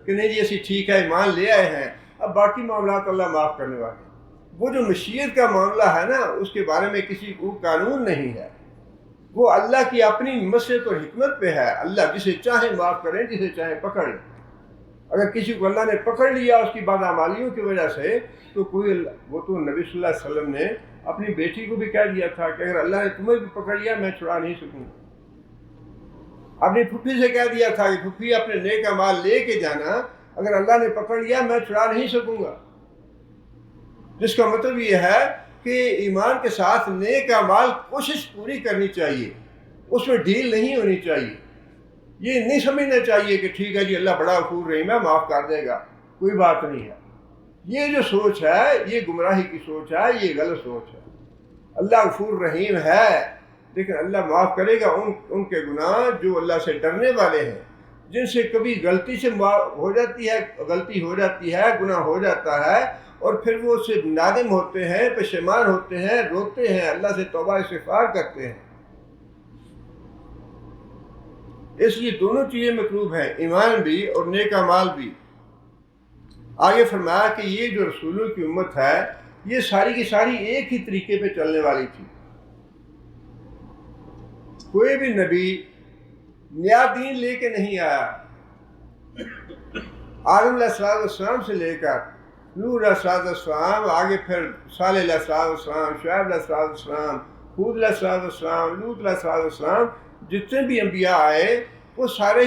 Speaker 2: کہ نہیں جی اسی ٹھیک ہے ایمان لے آئے ہیں، اب باقی معاملات اللہ معاف کرنے والے۔ وہ جو مشیت کا معاملہ ہے نا اس کے بارے میں کسی کو قانون نہیں ہے، وہ اللہ کی اپنی مشیت اور حکمت پہ ہے، اللہ جسے چاہے معاف کریں، جسے چاہے پکڑ لیں۔ اگر کسی کو اللہ نے پکڑ لیا اس کی بدعمالیوں کی وجہ سے تو وہ تو نبی صلی اللہ علیہ وسلم نے اپنی بیٹی کو بھی کہہ دیا تھا کہ اگر اللہ نے تمہیں بھی پکڑ لیا میں چھڑا نہیں سکوں گا۔ اپنی پھوپھی سے کہہ دیا تھا کہ پھوپھی اپنے نیک اعمال لے کے جانا، اگر اللہ نے پکڑ لیا میں چھڑا نہیں سکوں گا۔ جس کا مطلب یہ ہے کہ ایمان کے ساتھ نیک اعمال کوشش پوری کرنی چاہیے، اس میں ڈھیل نہیں ہونی چاہیے۔ یہ نہیں سمجھنا چاہیے کہ ٹھیک ہے جی اللہ بڑا غفور رحیم ہے معاف کر دے گا، کوئی بات نہیں ہے۔ یہ جو سوچ ہے یہ گمراہی کی سوچ ہے، یہ غلط سوچ ہے۔ اللہ غفور رحیم ہے، لیکن اللہ معاف کرے گا ان کے گناہ جو اللہ سے ڈرنے والے ہیں، جن سے کبھی غلطی سے غلطی ہو جاتی ہے، گناہ ہو جاتا ہے، اور پھر وہ اس سے نادم ہوتے ہیں، پشیمان ہوتے ہیں، روتے ہیں، اللہ سے توبہ استغفار کرتے ہیں۔ اس لیے دونوں چیزیں مطلوب ہیں، ایمان بھی اور نیک اعمال بھی۔ آگے فرمایا کہ یہ جو رسولوں کی امت ہے یہ ساری کی ساری ایک ہی طریقے پہ چلنے والی تھی. کوئی بھی نبی نیا دین لے کے نہیں آیا. آدم علیہ السلام سے لے کر نوح علیہ السلام، آگے پھر صالح علیہ السلام، شعیب علیہ السلام، ہود علیہ السلام، لوط علیہ السلام، جتنے بھی انبیاء آئے وہ سارے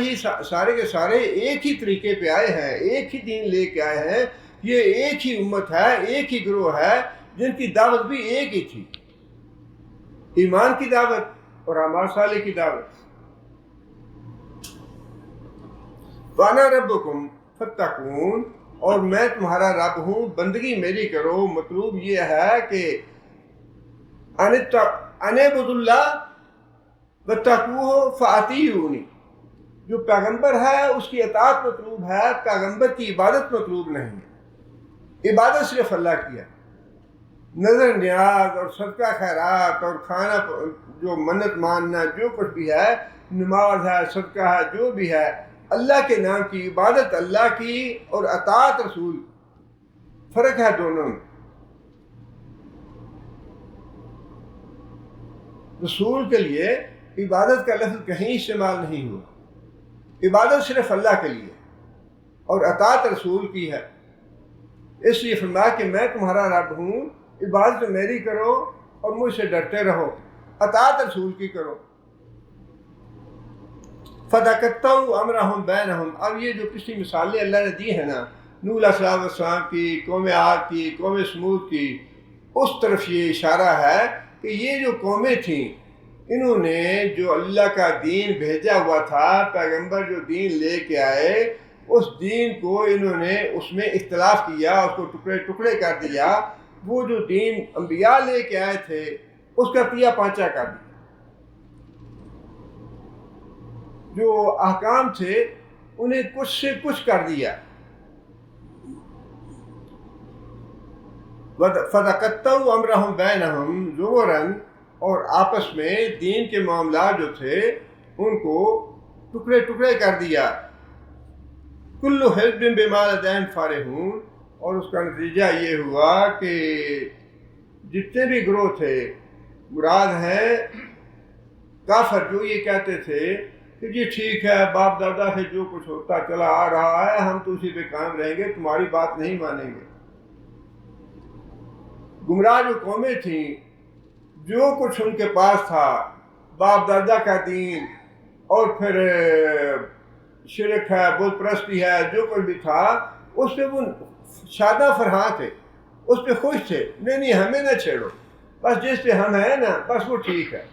Speaker 2: کے سارے ایک ہی طریقے پہ آئے ہیں، ایک ہی دین لے کے آئے ہیں. یہ ایک ہی امت ہے، ایک ہی گروہ ہے جن کی دعوت بھی ایک ہی تھی، ایمان کی دعوت اور اعمال صالح کی دعوت. وَأَنَا رَبُّكُمْ فَاتَّقُونِ، اور میں تمہارا رب ہوں، بندگی میری کرو. مطلوب یہ ہے کہ اَنِ اعْبُدُوا اللَّهَ وَاتَّقُوهُ فَأَطِیعُونِ. جو پیغمبر ہے اس کی اطاعت مطلوب ہے، پیغمبر کی عبادت مطلوب نہیں ہے. عبادت صرف اللہ کی ہے. نظر نیاز اور صدقہ خیرات اور کھانا جو منت ماننا جو کچھ بھی ہے، نماز ہے، صدقہ ہے، جو بھی ہے اللہ کے نام کی عبادت، اللہ کی، اور اطاعت رسول، فرق ہے دونوں میں. رسول کے لیے عبادت کا لفظ کہیں استعمال نہیں ہوا. عبادت صرف اللہ کے لیے اور اطاعت رسول کی ہے. اس لیے فرمایا کہ میں تمہارا رب ہوں، عبادت میری کرو اور مجھ سے ڈرتے رہو، اطاعت رسول کی کرو. فَتَقَطَّعُوا أَمْرَهُمْ بَيْنَهُمْ. اب یہ جو پچھلی مثالیں اللہ نے دی ہیں نا، نوح علیہ السلام کی، قوم عاد کی، قوم سمود کی، اس طرف یہ اشارہ ہے کہ یہ جو قومیں تھیں انہوں نے جو اللہ کا دین بھیجا ہوا تھا، پیغمبر جو دین لے کے آئے، اس دین کو انہوں نے اس میں اختلاف کیا، اس کو ٹکڑے ٹکڑے کر دیا. وہ جو دین انبیاء لے کے آئے تھے اس کا پیا پانچا کر دیا. جو احکام تھے انہیں کچھ سے کچھ کر دیا. فَتَقَطَّعُوا أَمْرَهُمْ بَيْنَهُمْ زُبُرًا، اور آپس میں دین کے معاملات جو تھے ان کو ٹکڑے ٹکڑے کر دیا. كُلُّ حِزْبٍ بِمَا لَدَيْهِمْ فَرِحُونَ، اور اس کا نتیجہ یہ ہوا کہ جتنے بھی گروہ تھے، مراد ہے کافر، جو یہ کہتے تھے کہ جی ٹھیک ہے، باپ دادا سے جو کچھ ہوتا چلا آ رہا ہے ہم تو اسی پہ قائم رہیں گے، تمہاری بات نہیں مانیں گے. گمراہ جو قومیں تھیں، جو کچھ ان کے پاس تھا، باپ دادا کا دین اور پھر شرک ہے، بت پرستی ہے، جو کچھ بھی تھا اس پہ وہ شادہ فرحاں تھے، اس پہ خوش تھے. نہیں ہمیں نہ چھیڑو، بس جس پہ ہم ہیں نا بس وہ ٹھیک ہے.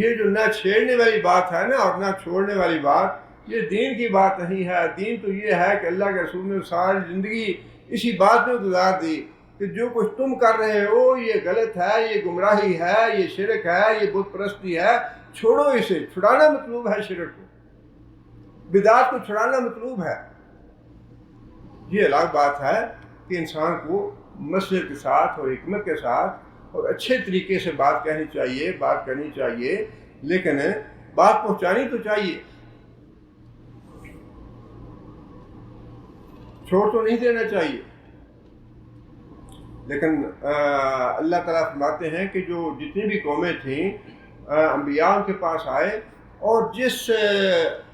Speaker 2: یہ جو نہ چھیڑنے والی بات ہے نا اور نہ چھوڑنے والی بات، یہ دین کی بات نہیں ہے. دین تو یہ ہے کہ اللہ کے رسول نے ساری زندگی اسی بات میں گزار دی کہ جو کچھ تم کر رہے ہو یہ غلط ہے، یہ گمراہی ہے، یہ شرک ہے، یہ بت پرستی ہے، چھوڑو اسے. چھڑانا مطلوب ہے شرک کو، بدعات کو چھڑانا مطلوب ہے. یہ الگ بات ہے کہ انسان کو مسئلے کے ساتھ اور حکمت کے ساتھ اور اچھے طریقے سے بات کہنی چاہیے، بات کرنی چاہیے، لیکن بات پہنچانی تو چاہیے، چھوڑ تو نہیں دینا چاہیے. لیکن اللہ تعالیٰ فرماتے ہیں کہ جو جتنی بھی قومیں تھیں انبیاء ان کے پاس آئے اور جس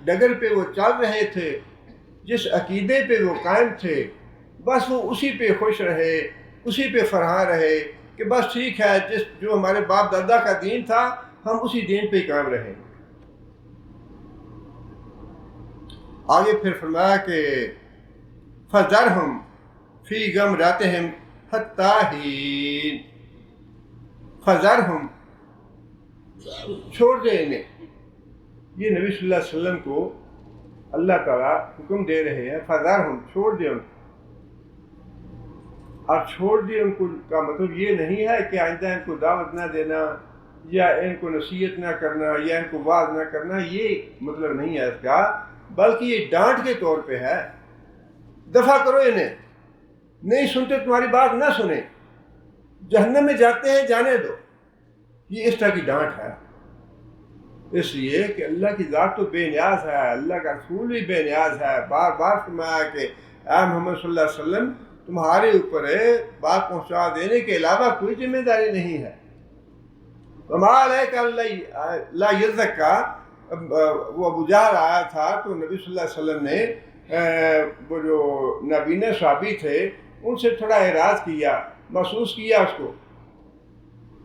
Speaker 2: ڈگر پہ وہ چل رہے تھے، جس عقیدے پہ وہ قائم تھے، بس وہ اسی پہ خوش رہے، اسی پہ فرحاں رہے کہ بس ٹھیک ہے، جو ہمارے باپ دادا کا دین تھا ہم اسی دین پہ قائم رہیں. آگے پھر فرمایا کہ فَذَرْهُمْ فِي غَمْرَتِهِمْ حَتَّىٰ حِينٍ. فَذَرْهُمْ، چھوڑ دے انہیں. یہ نبی صلی اللہ علیہ وسلم کو اللہ تعالیٰ حکم دے رہے ہیں، فَذَرْهُمْ، چھوڑ دے ان کو. اب چھوڑ دے ان کو کا مطلب یہ نہیں ہے کہ آئندہ ان کو دعوت نہ دینا یا ان کو نصیحت نہ کرنا یا ان کو واعظ نہ کرنا، یہ مطلب نہیں ہے اس کا، بلکہ یہ ڈانٹ کے طور پہ ہے. دفع کرو انہیں، نہیں سنتے تمہاری بات نہ سنیں، جہنم میں جاتے ہیں جانے دو. یہ اس طرح کی ڈانٹ ہے. اس لیے کہ اللہ کی ذات تو بے نیاز ہے، اللہ کا رسول بھی بے نیاز ہے. بار بار فرمایا کہ اے محمد صلی اللہ علیہ وسلم تمہارے اوپر بات پہنچا دینے کے علاوہ کوئی ذمہ داری نہیں ہے۔ وما علیک لا یزکا، وہ ابو جہل آیا تھا تو نبی صلی اللہ علیہ وسلم نے وہ جو نابینا صحابی تھے ان سے تھوڑا اعراض کیا، محسوس کیا اس کو۔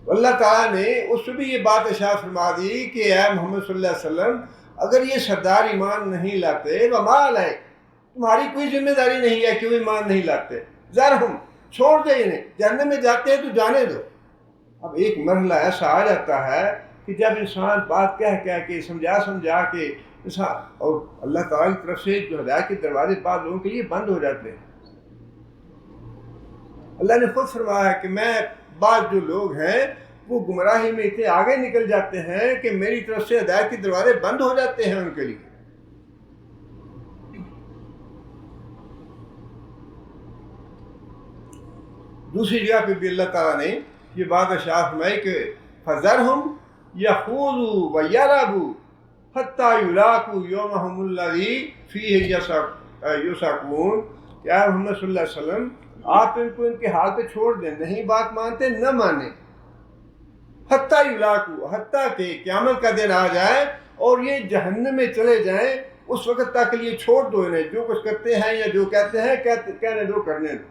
Speaker 2: اللہ تعالیٰ نے اس سے بھی یہ بات ارشاد فرما دی کہ اے محمد صلی اللہ علیہ وسلم، اگر یہ سردار ایمان نہیں لاتے وما علیک، تمہاری کوئی ذمہ داری نہیں ہے کہ وہ ایمان نہیں لاتے، ذرہم، چھوڑ دے انہیں، جہنم میں جاتے ہیں تو جانے دو۔ اب ایک مرحلہ ایسا آ جاتا ہے کہ جب انسان بات کہہ کے سمجھا کے انسان، اور اللہ تعالیٰ کی طرف سے جو ہدایت کے دروازے بعض لوگوں کے لیے بند ہو جاتے ہیں۔ اللہ نے خود فرمایا ہے کہ میں بعض جو لوگ ہیں وہ گمراہی میں اتنے آگے نکل جاتے ہیں کہ میری طرف سے ہدایت کے دروازے بند ہو جاتے ہیں ان کے لیے۔ دوسری جگہ پہ بھی اللہ تعالیٰ نے یہ بات ارشاد فرمائی کہ فَذَرْهُمْ يَخُوضُوا وَيَلْعَبُوا حَتَّى يُلَاقُوا يَوْمَهُمُ الَّذِي فِيهِ يُوعَدُونَ۔ کہ اے محمد صلی اللہ علیہ وسلم، آپ ان کو ان کے حال پہ چھوڑ دیں، نہیں بات مانتے نہ مانیں، حتیٰ یلاقو، حتیٰ کہ قیامت کا دن آ جائے اور یہ جہنم میں چلے جائیں، اس وقت تک کے لیے چھوڑ دو انہیں، جو کچھ کرتے ہیں یا جو کہتے ہیں کہنے دو، کرنے دو۔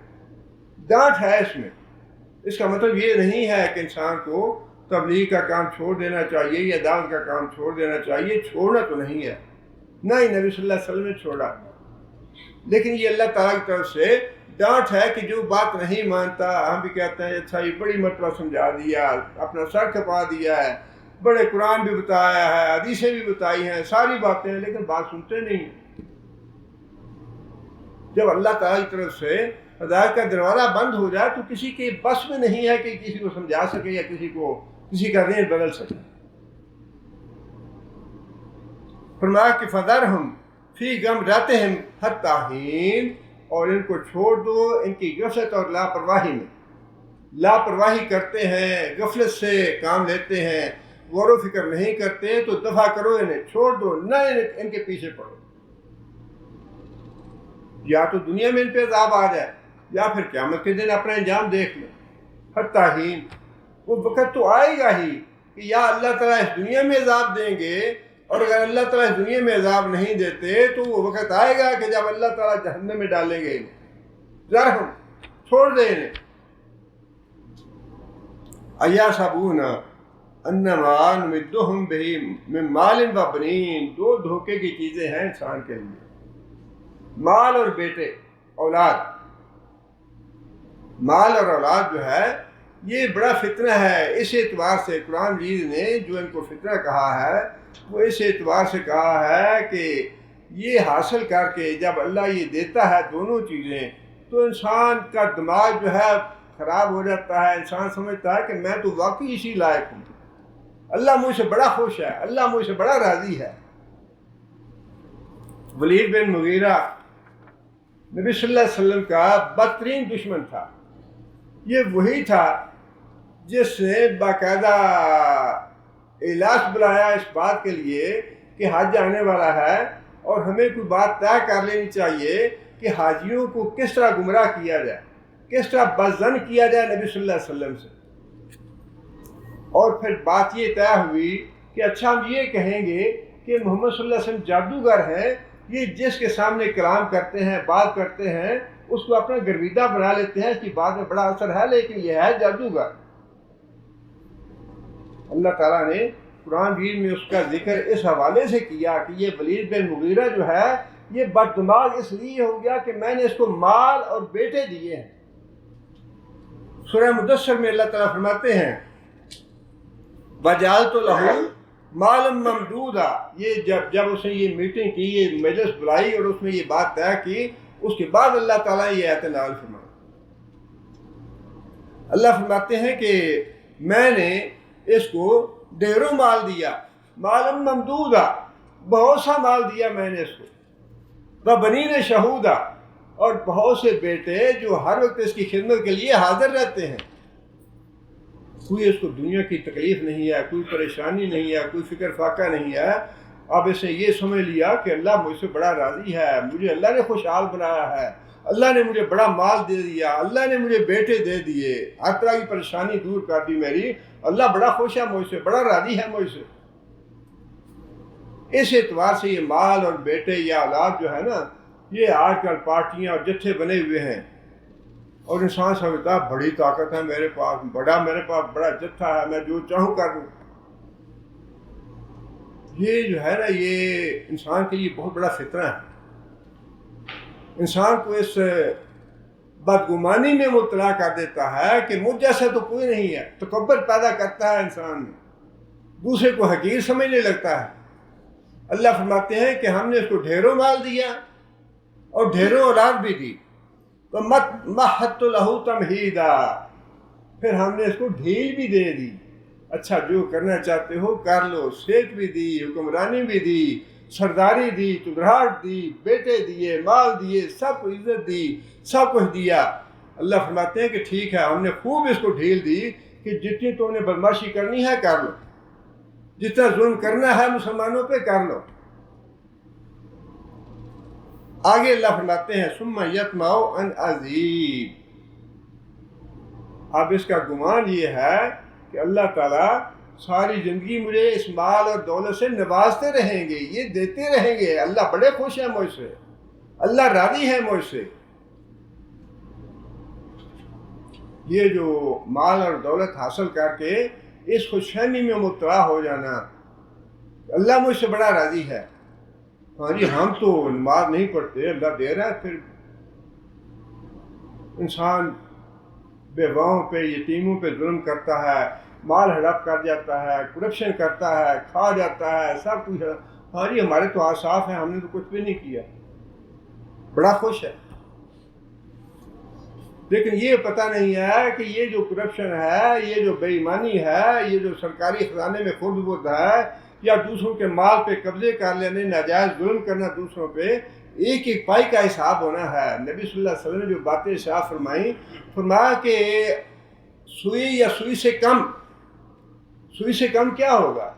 Speaker 2: ڈانٹ ہے اس میں۔ اس کا مطلب یہ نہیں ہے کہ انسان کو تبلیغ کا کام چھوڑ دینا چاہیے یا دعوت کا کام چھوڑ دینا چاہیے، چھوڑنا تو نہیں ہے، نہ ہی نبی صلی اللہ علیہ وسلم نے چھوڑا، لیکن یہ اللہ تعالیٰ کی طرف سے ڈانٹ ہے کہ جو بات نہیں مانتا، ہم بھی کہتے ہیں اچھا یہ بڑی مرتبہ سمجھا دیا، اپنا سر کھپا دیا ہے، بڑے قرآن بھی بتایا ہے، حدیثیں بھی بتائی ہیں، ساری باتیں ہیں، لیکن بات سنتے نہیں۔ جب اللہ تعالیٰ کی طرف سے ہدایت کا دروازہ بند ہو جائے تو کسی کے بس میں نہیں ہے کہ کسی کو سمجھا سکے یا کسی کا ذہن بدل سکے۔ فرمایا کہ فَذَرْهُمْ فِي غَمْرَتِهِمْ حَتَّىٰ حِینٍ، اور ان کو چھوڑ دو ان کی غفلت اور لاپرواہی میں۔ لاپرواہی کرتے ہیں، غفلت سے کام لیتے ہیں، غور و فکر نہیں کرتے تو دفع کرو انہیں، چھوڑ دو، نہ ان کے پیچھے پڑو۔ یا تو دنیا میں ان پہ عذاب آ جائے یا پھر قیامت کے دن اپنا انجام دیکھ لیں۔ حتیٰ حین، وہ وقت تو آئے گا ہی کہ یا اللہ تعالیٰ اس دنیا میں عذاب دیں گے، اور اگر اللہ تعالیٰ اس دنیا میں عذاب نہیں دیتے تو وہ وقت آئے گا کہ جب اللہ تعالیٰ جہنم میں ڈالیں گے انہیں۔ ذرہم، چھوڑ دیں انہیں۔ ایحسبون انما نمدہم بہ من مال و بنین، دو دھوکے کی چیزیں ہیں انسان کے لیے، مال اور بیٹے، اولاد۔ مال اور اولاد جو ہے یہ بڑا فتنہ ہے۔ اس اعتبار سے قرآن مجید نے جو ان کو فتنہ کہا ہے وہ اس اعتبار سے کہا ہے کہ یہ حاصل کر کے جب اللہ یہ دیتا ہے دونوں چیزیں تو انسان کا دماغ جو ہے خراب ہو جاتا ہے، انسان سمجھتا ہے کہ میں تو واقعی اسی لائق ہوں، اللہ مجھ سے بڑا خوش ہے، اللہ مجھ سے بڑا راضی ہے۔ ولید بن مغیرہ نبی صلی اللہ علیہ وسلم کا بدترین دشمن تھا۔ یہ وہی تھا جس نے باقاعدہ اجلاس بلایا اس بات کے لیے کہ حج آنے والا ہے اور ہمیں کوئی بات طے کر لینی چاہیے کہ حاجیوں کو کس طرح گمراہ کیا جائے، کس طرح بدظن کیا جائے نبی صلی اللہ علیہ وسلم سے۔ اور پھر بات یہ طے ہوئی کہ اچھا ہم یہ کہیں گے کہ محمد صلی اللہ علیہ وسلم جادوگر ہیں، یہ جس کے سامنے کلام کرتے ہیں، بات کرتے ہیں، اس کو اپنا گرویدہ بنا لیتے ہیں، اس کی بات میں بڑا اثر ہے لیکن یہ ہے جادوگر۔ اللہ تعالیٰ نے قرآن مجید میں اس کا ذکر اس حوالے سے کیا کہ یہ ولید بن مغیرہ جو ہے یہ بددماغ اس لیے ہو گیا کہ میں نے اس کو مال اور بیٹے دیے ہیں۔ سورہ مدثر میں اللہ تعالیٰ فرماتے ہیں وَجَعَلْتُ لَهُ مَالًا مَمْدُودًا، یہ جب اس نے یہ میٹنگ کی، یہ مجلس بلائی اور اس میں یہ بات طے کی، اس کے بعد اللہ تعالیٰ یہ آیت نازل فرمائی۔ اللہ فرماتے ہیں کہ میں نے اس کو ڈھیروں مال دیا، مالاً ممدودا، بہت سا مال دیا میں نے اس کو، وبنین شہودا، اور بہت سے بیٹے جو ہر وقت اس کی خدمت کے لیے حاضر رہتے ہیں۔ کوئی اس کو دنیا کی تکلیف نہیں ہے، کوئی پریشانی نہیں ہے، کوئی فکر فاقہ نہیں ہے۔ اب اس نے یہ سمجھ لیا کہ اللہ مجھ سے بڑا راضی ہے، مجھے اللہ نے خوشحال بنایا ہے، اللہ نے مجھے بڑا مال دے دیا، اللہ نے مجھے بیٹے دے دیے، ہر طرح کی پریشانی دور کر دی میری، اللہ بڑا خوش ہے مجھ سے، بڑا راضی ہے مجھ سے۔ اس اعتبار سے یہ مال اور بیٹے یا اولاد جو ہے نا، یہ آج کل پارٹیاں اور جتھے بنے ہوئے ہیں، اور انسان سمجھتا ہے بڑی طاقت ہے میرے پاس بڑا جتھا ہے، میں جو چاہوں کر لوں۔ یہ جو ہے نا، یہ انسان کے لیے بہت بڑا فتنہ ہے، انسان کو اس بدگمانی میں مبتلا کر دیتا ہے کہ مجھ جیسا تو کوئی نہیں ہے، تکبر پیدا کرتا ہے انسان میں، دوسرے کو حقیر سمجھنے لگتا ہے۔ اللہ فرماتے ہیں کہ ہم نے اس کو ڈھیروں مال دیا اور ڈھیروں اولاد بھی دی، تو مہدت لہو تمہیدا، پھر ہم نے اس کو ڈھیل بھی دے دی، اچھا جو کرنا چاہتے ہو کر لو، صحت بھی دی، حکمرانی بھی دی، سرداری دی، چودراہٹ دی، بیٹے دیے، مال دیے، سب کو عزت دی، سب کچھ دیا۔ اللہ فرماتے ہیں کہ ٹھیک ہے، ہم نے خوب اس کو ڈھیل دی کہ جتنی تم نے بدماشی کرنی ہے کر لو، جتنا ظلم کرنا ہے مسلمانوں پہ کر لو۔ آگے اللہ فرماتے ہیں ثم یطمع ان ازید، اب اس کا گمان یہ ہے کہ اللہ تعالیٰ ساری زندگی مجھے اس مال اور دولت سے نوازتے رہیں گے، یہ دیتے رہیں گے، اللہ بڑے خوش ہیں مجھ سے، اللہ راضی ہے مجھ سے۔ یہ جو مال اور دولت حاصل کر کے اس خوش فہمی میں مبتلا ہو جانا، اللہ مجھ سے بڑا راضی ہے، ہاں جی ہم تو نماز نہیں پڑھتے، اللہ دے رہا ہے، پھر انسان بیواؤں پہ یتیموں پہ ظلم کرتا ہے، مال ہڑپ کر جاتا ہے، کرپشن کرتا ہے، کھا جاتا ہے، سب کچھ، ہاں جی ہمارے تو ہاتھ صاف ہیں، ہم نے تو کچھ بھی نہیں کیا، بڑا خوش ہے۔ لیکن یہ پتہ نہیں ہے کہ یہ جو کرپشن ہے، یہ جو بے ایمانی ہے، یہ جو سرکاری خزانے میں خود بخود ہے، یا دوسروں کے مال پہ قبضے کر لینے، ناجائز ظلم کرنا دوسروں پہ، ایک ایک پائی کا حساب ہونا ہے۔ نبی صلی اللہ علیہ وسلم نے جو باتیں ارشاد فرمائیں، فرمایا کہ سوئی یا سوئی سے کم کیا ہوگا؟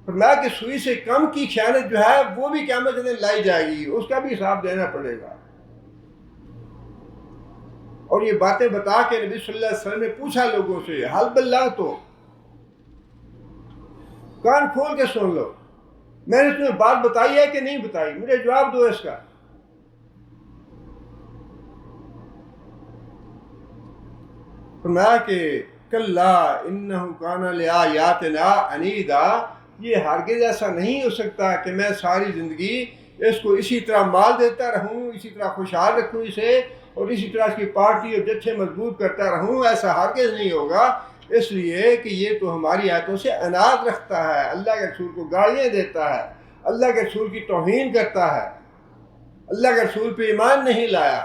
Speaker 2: فرمایا کہ سوئی سے کم کی خیانت جو ہے وہ بھی قیامت کے دن لائی جائے گی، اس کا بھی حساب دینا پڑے گا۔ اور یہ باتیں بتا کے نبی صلی اللہ علیہ وسلم نے پوچھا لوگوں سے، حل باللہ، تو کان کھول کے سن لو، میں نے تمہیں بات بتائی ہے کہ نہیں بتائی، مجھے جواب دو اس کا۔ فرمایا کہ کلا انہ کان لآیاتنا عنیدا، یہ ہرگز ایسا نہیں ہو سکتا کہ میں ساری زندگی اس کو اسی طرح مال دیتا رہوں، اسی طرح خوشحال رکھوں اسے، اور اسی طرح اس کی پارٹی اور جتھے مضبوط کرتا رہوں، ایسا ہرگز نہیں ہوگا، اس لیے کہ یہ تو ہماری آیتوں سے عناد رکھتا ہے، اللہ کے رسول کو گالیاں دیتا ہے، اللہ کے رسول کی توہین کرتا ہے، اللہ کے رسول پہ ایمان نہیں لایا،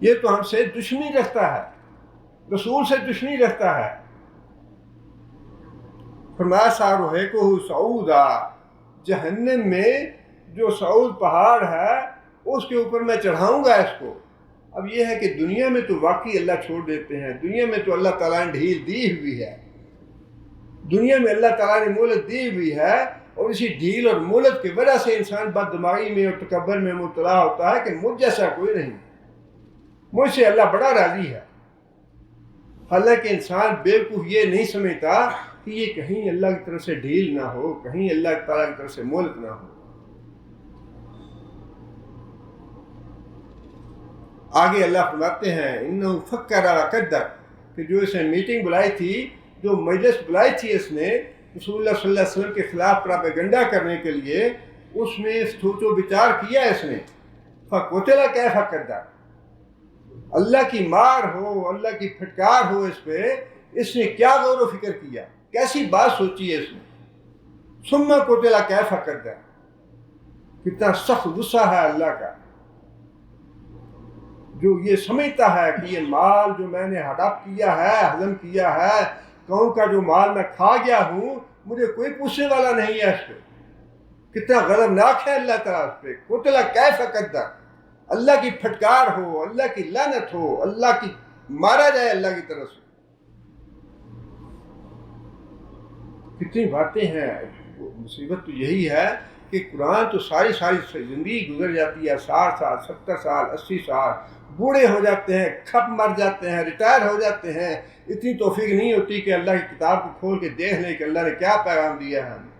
Speaker 2: یہ تو ہم سے دشمنی رکھتا ہے، رسول سے دشمنی رکھتا ہے۔ فرمایا ساروہیکہ صعودا، جہنم میں جو صعود پہاڑ ہے اس کے اوپر میں چڑھاؤں گا اس کو۔ اب یہ ہے کہ دنیا میں تو واقعی اللہ چھوڑ دیتے ہیں، دنیا میں تو اللہ تعالیٰ نے ڈھیل دی ہوئی ہے، دنیا میں اللہ تعالیٰ نے مہلت دی ہوئی ہے، اور اسی ڈھیل اور مہلت کی وجہ سے انسان بد دماغی میں اور تکبر میں مبتلا ہوتا ہے کہ مجھ جیسا کوئی نہیں، مجھ سے اللہ بڑا راضی ہے۔ حالانکہ انسان بیوقوف یہ نہیں سمجھتا کہ یہ کہیں اللہ کی طرف سے ڈھیل نہ ہو، کہیں اللہ تعالیٰ کی طرف سے مہلت نہ ہو۔ آگے اللہ فرماتے ہیں انہو فکر وقدر، کہ جو اس نے میٹنگ بلائی تھی، جو مجلس بلائی تھی اس نے رسول اللہ صلی اللہ علیہ وسلم کے خلاف پراپیگنڈا کرنے کے لیے، اس میں سوچ و بچار کیا اس نے، فقتل کیف قدر، اللہ کی مار ہو، اللہ کی پھٹکار ہو اس پہ، اس نے کیا غور و فکر کیا، کیسی بات سوچی ہے اس نے، ثم قتل کیف قدر، کتنا سخت غصہ ہے اللہ کا، جو یہ سمجھتا ہے کہ یہ مال جو میں نے ہڑپ کیا ہے، ہضم کیا ہے، قوم کا جو مال میں کھا گیا ہوں، مجھے کوئی پوچھنے والا نہیں ہے اس پہ، کتنا غضبناک ہے اللہ تعالیٰ اس پہ۔ قتل کیف قدر، اللہ کی پھٹکار ہو، اللہ کی لعنت ہو، اللہ کی مارا جائے اللہ کی طرف سے۔ کتنی باتیں ہیں، مصیبت تو یہی ہے کہ قرآن تو ساری زندگی گزر جاتی ہے، 60 سال 70 سال 80 سال، بوڑھے ہو جاتے ہیں، کھپ مر جاتے ہیں، ریٹائر ہو جاتے ہیں، اتنی توفیق نہیں ہوتی کہ اللہ کی کتاب کو کھول کے دیکھ لیں کہ اللہ نے کیا پیغام دیا ہے ہمیں۔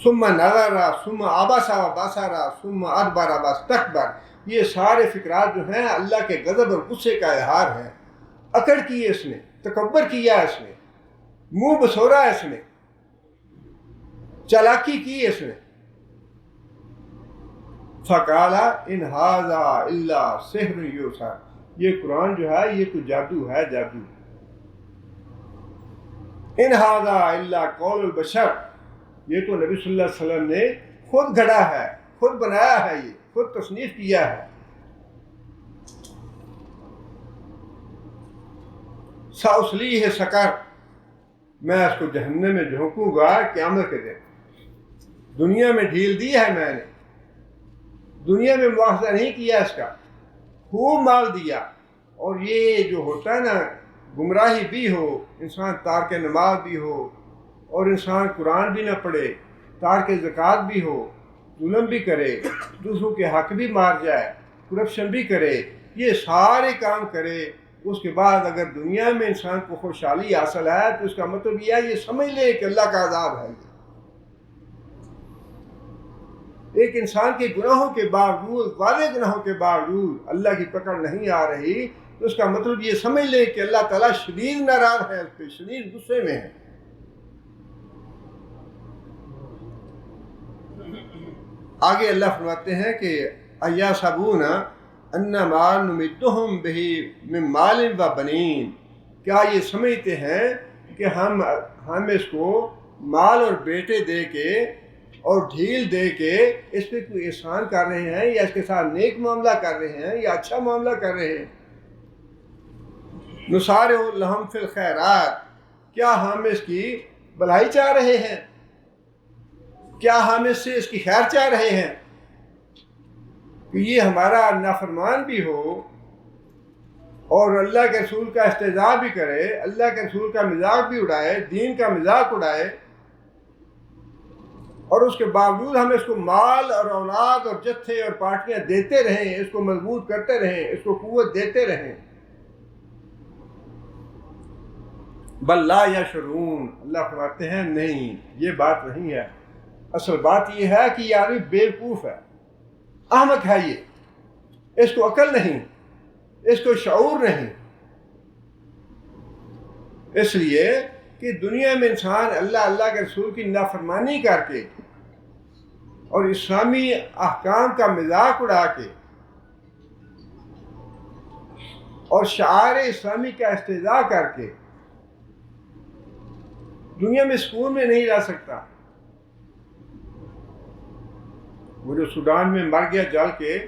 Speaker 2: ثم نظر ثم عبس وبصر ثم ادبر واستكبر، یہ سارے فکرات جو ہیں اللہ کے غضب اور غصے کا اظہار ہے۔ اکڑ کی ہے اس نے، تکبر کیا ہے اس نے، منہ بسورا ہے اس نے، چالاکی کی ہے اس نے۔ فقال ان ھذا الا سحر یؤثر، یہ قرآن جو ہے یہ تو جادو ہے، جادو۔ ان ھذا الا قول البشر، یہ تو نبی صلی اللہ علیہ وسلم نے خود گھڑا ہے، خود بنایا ہے، یہ خود تصنیف کیا ہے۔ سأصلیہ سقر، میں اس کو جہنم میں جھونکوں گا قیامت کے دن۔ دنیا میں ڈھیل دی ہے میں نے، دنیا میں مواخذہ نہیں کیا اس کا، خوب مال دیا۔ اور یہ جو ہوتا ہے نا، گمراہی بھی ہو، انسان تارک نماز بھی ہو، اور انسان قرآن بھی نہ پڑھے، تارک زکوٰۃ بھی ہو، ظلم بھی کرے، دوسروں کے حق بھی مار جائے، کرپشن بھی کرے، یہ سارے کام کرے، اس کے بعد اگر دنیا میں انسان کو خوشحالی حاصل ہے تو اس کا مطلب یہ ہے یہ سمجھ لے کہ اللہ کا عذاب ہے۔ ایک انسان کے گناہوں کے باوجود، واضح گناہوں کے باوجود اللہ کی پکڑ نہیں آ رہی تو اس کا مطلب یہ سمجھ لے کہ اللہ تعالیٰ شدید ناراض ہے، اس پہ شدید غصے میں ہے۔ آگے اللہ فرماتے ہیں کہ ایحسبون انما نمدہم بہ من مال و بنین، کیا یہ سمجھتے ہیں کہ ہم اس کو مال اور بیٹے دے کے اور ڈھیل دے کے اس پہ کوئی احسان کر رہے ہیں، یا اس کے ساتھ نیک معاملہ کر رہے ہیں، یا اچھا معاملہ کر رہے ہیں۔ نسارع لہم فی الخیرات، کیا ہم اس کی بھلائی چاہ رہے ہیں؟ کیا ہم اس کی خیر چاہ رہے ہیں کہ یہ ہمارا نافرمان بھی ہو اور اللہ کے رسول کا استہزاء بھی کرے، اللہ کے رسول کا مذاق بھی اڑائے، دین کا مذاق اڑائے، اور اس کے باوجود ہم اس کو مال اور اولاد اور جتھے اور پارٹیاں دیتے رہیں، اس کو مضبوط کرتے رہیں، اس کو قوت دیتے رہیں؟ بل لا یشعرون، اللہ فرماتے ہیں نہیں، یہ بات نہیں ہے۔ اصل بات یہ ہے کہ یہ آدمی بیوقوف ہے، احمق ہے، یہ اس کو عقل نہیں، اس کو شعور نہیں۔ اس لیے کہ دنیا میں انسان اللہ کے رسول کی نافرمانی کر کے اور اسلامی احکام کا مذاق اڑا کے اور شعائر اسلامی کا استہزاء کر کے دنیا میں سکون میں نہیں رہ سکتا۔ وہ جو سوڈان میں مر گیا جل کے،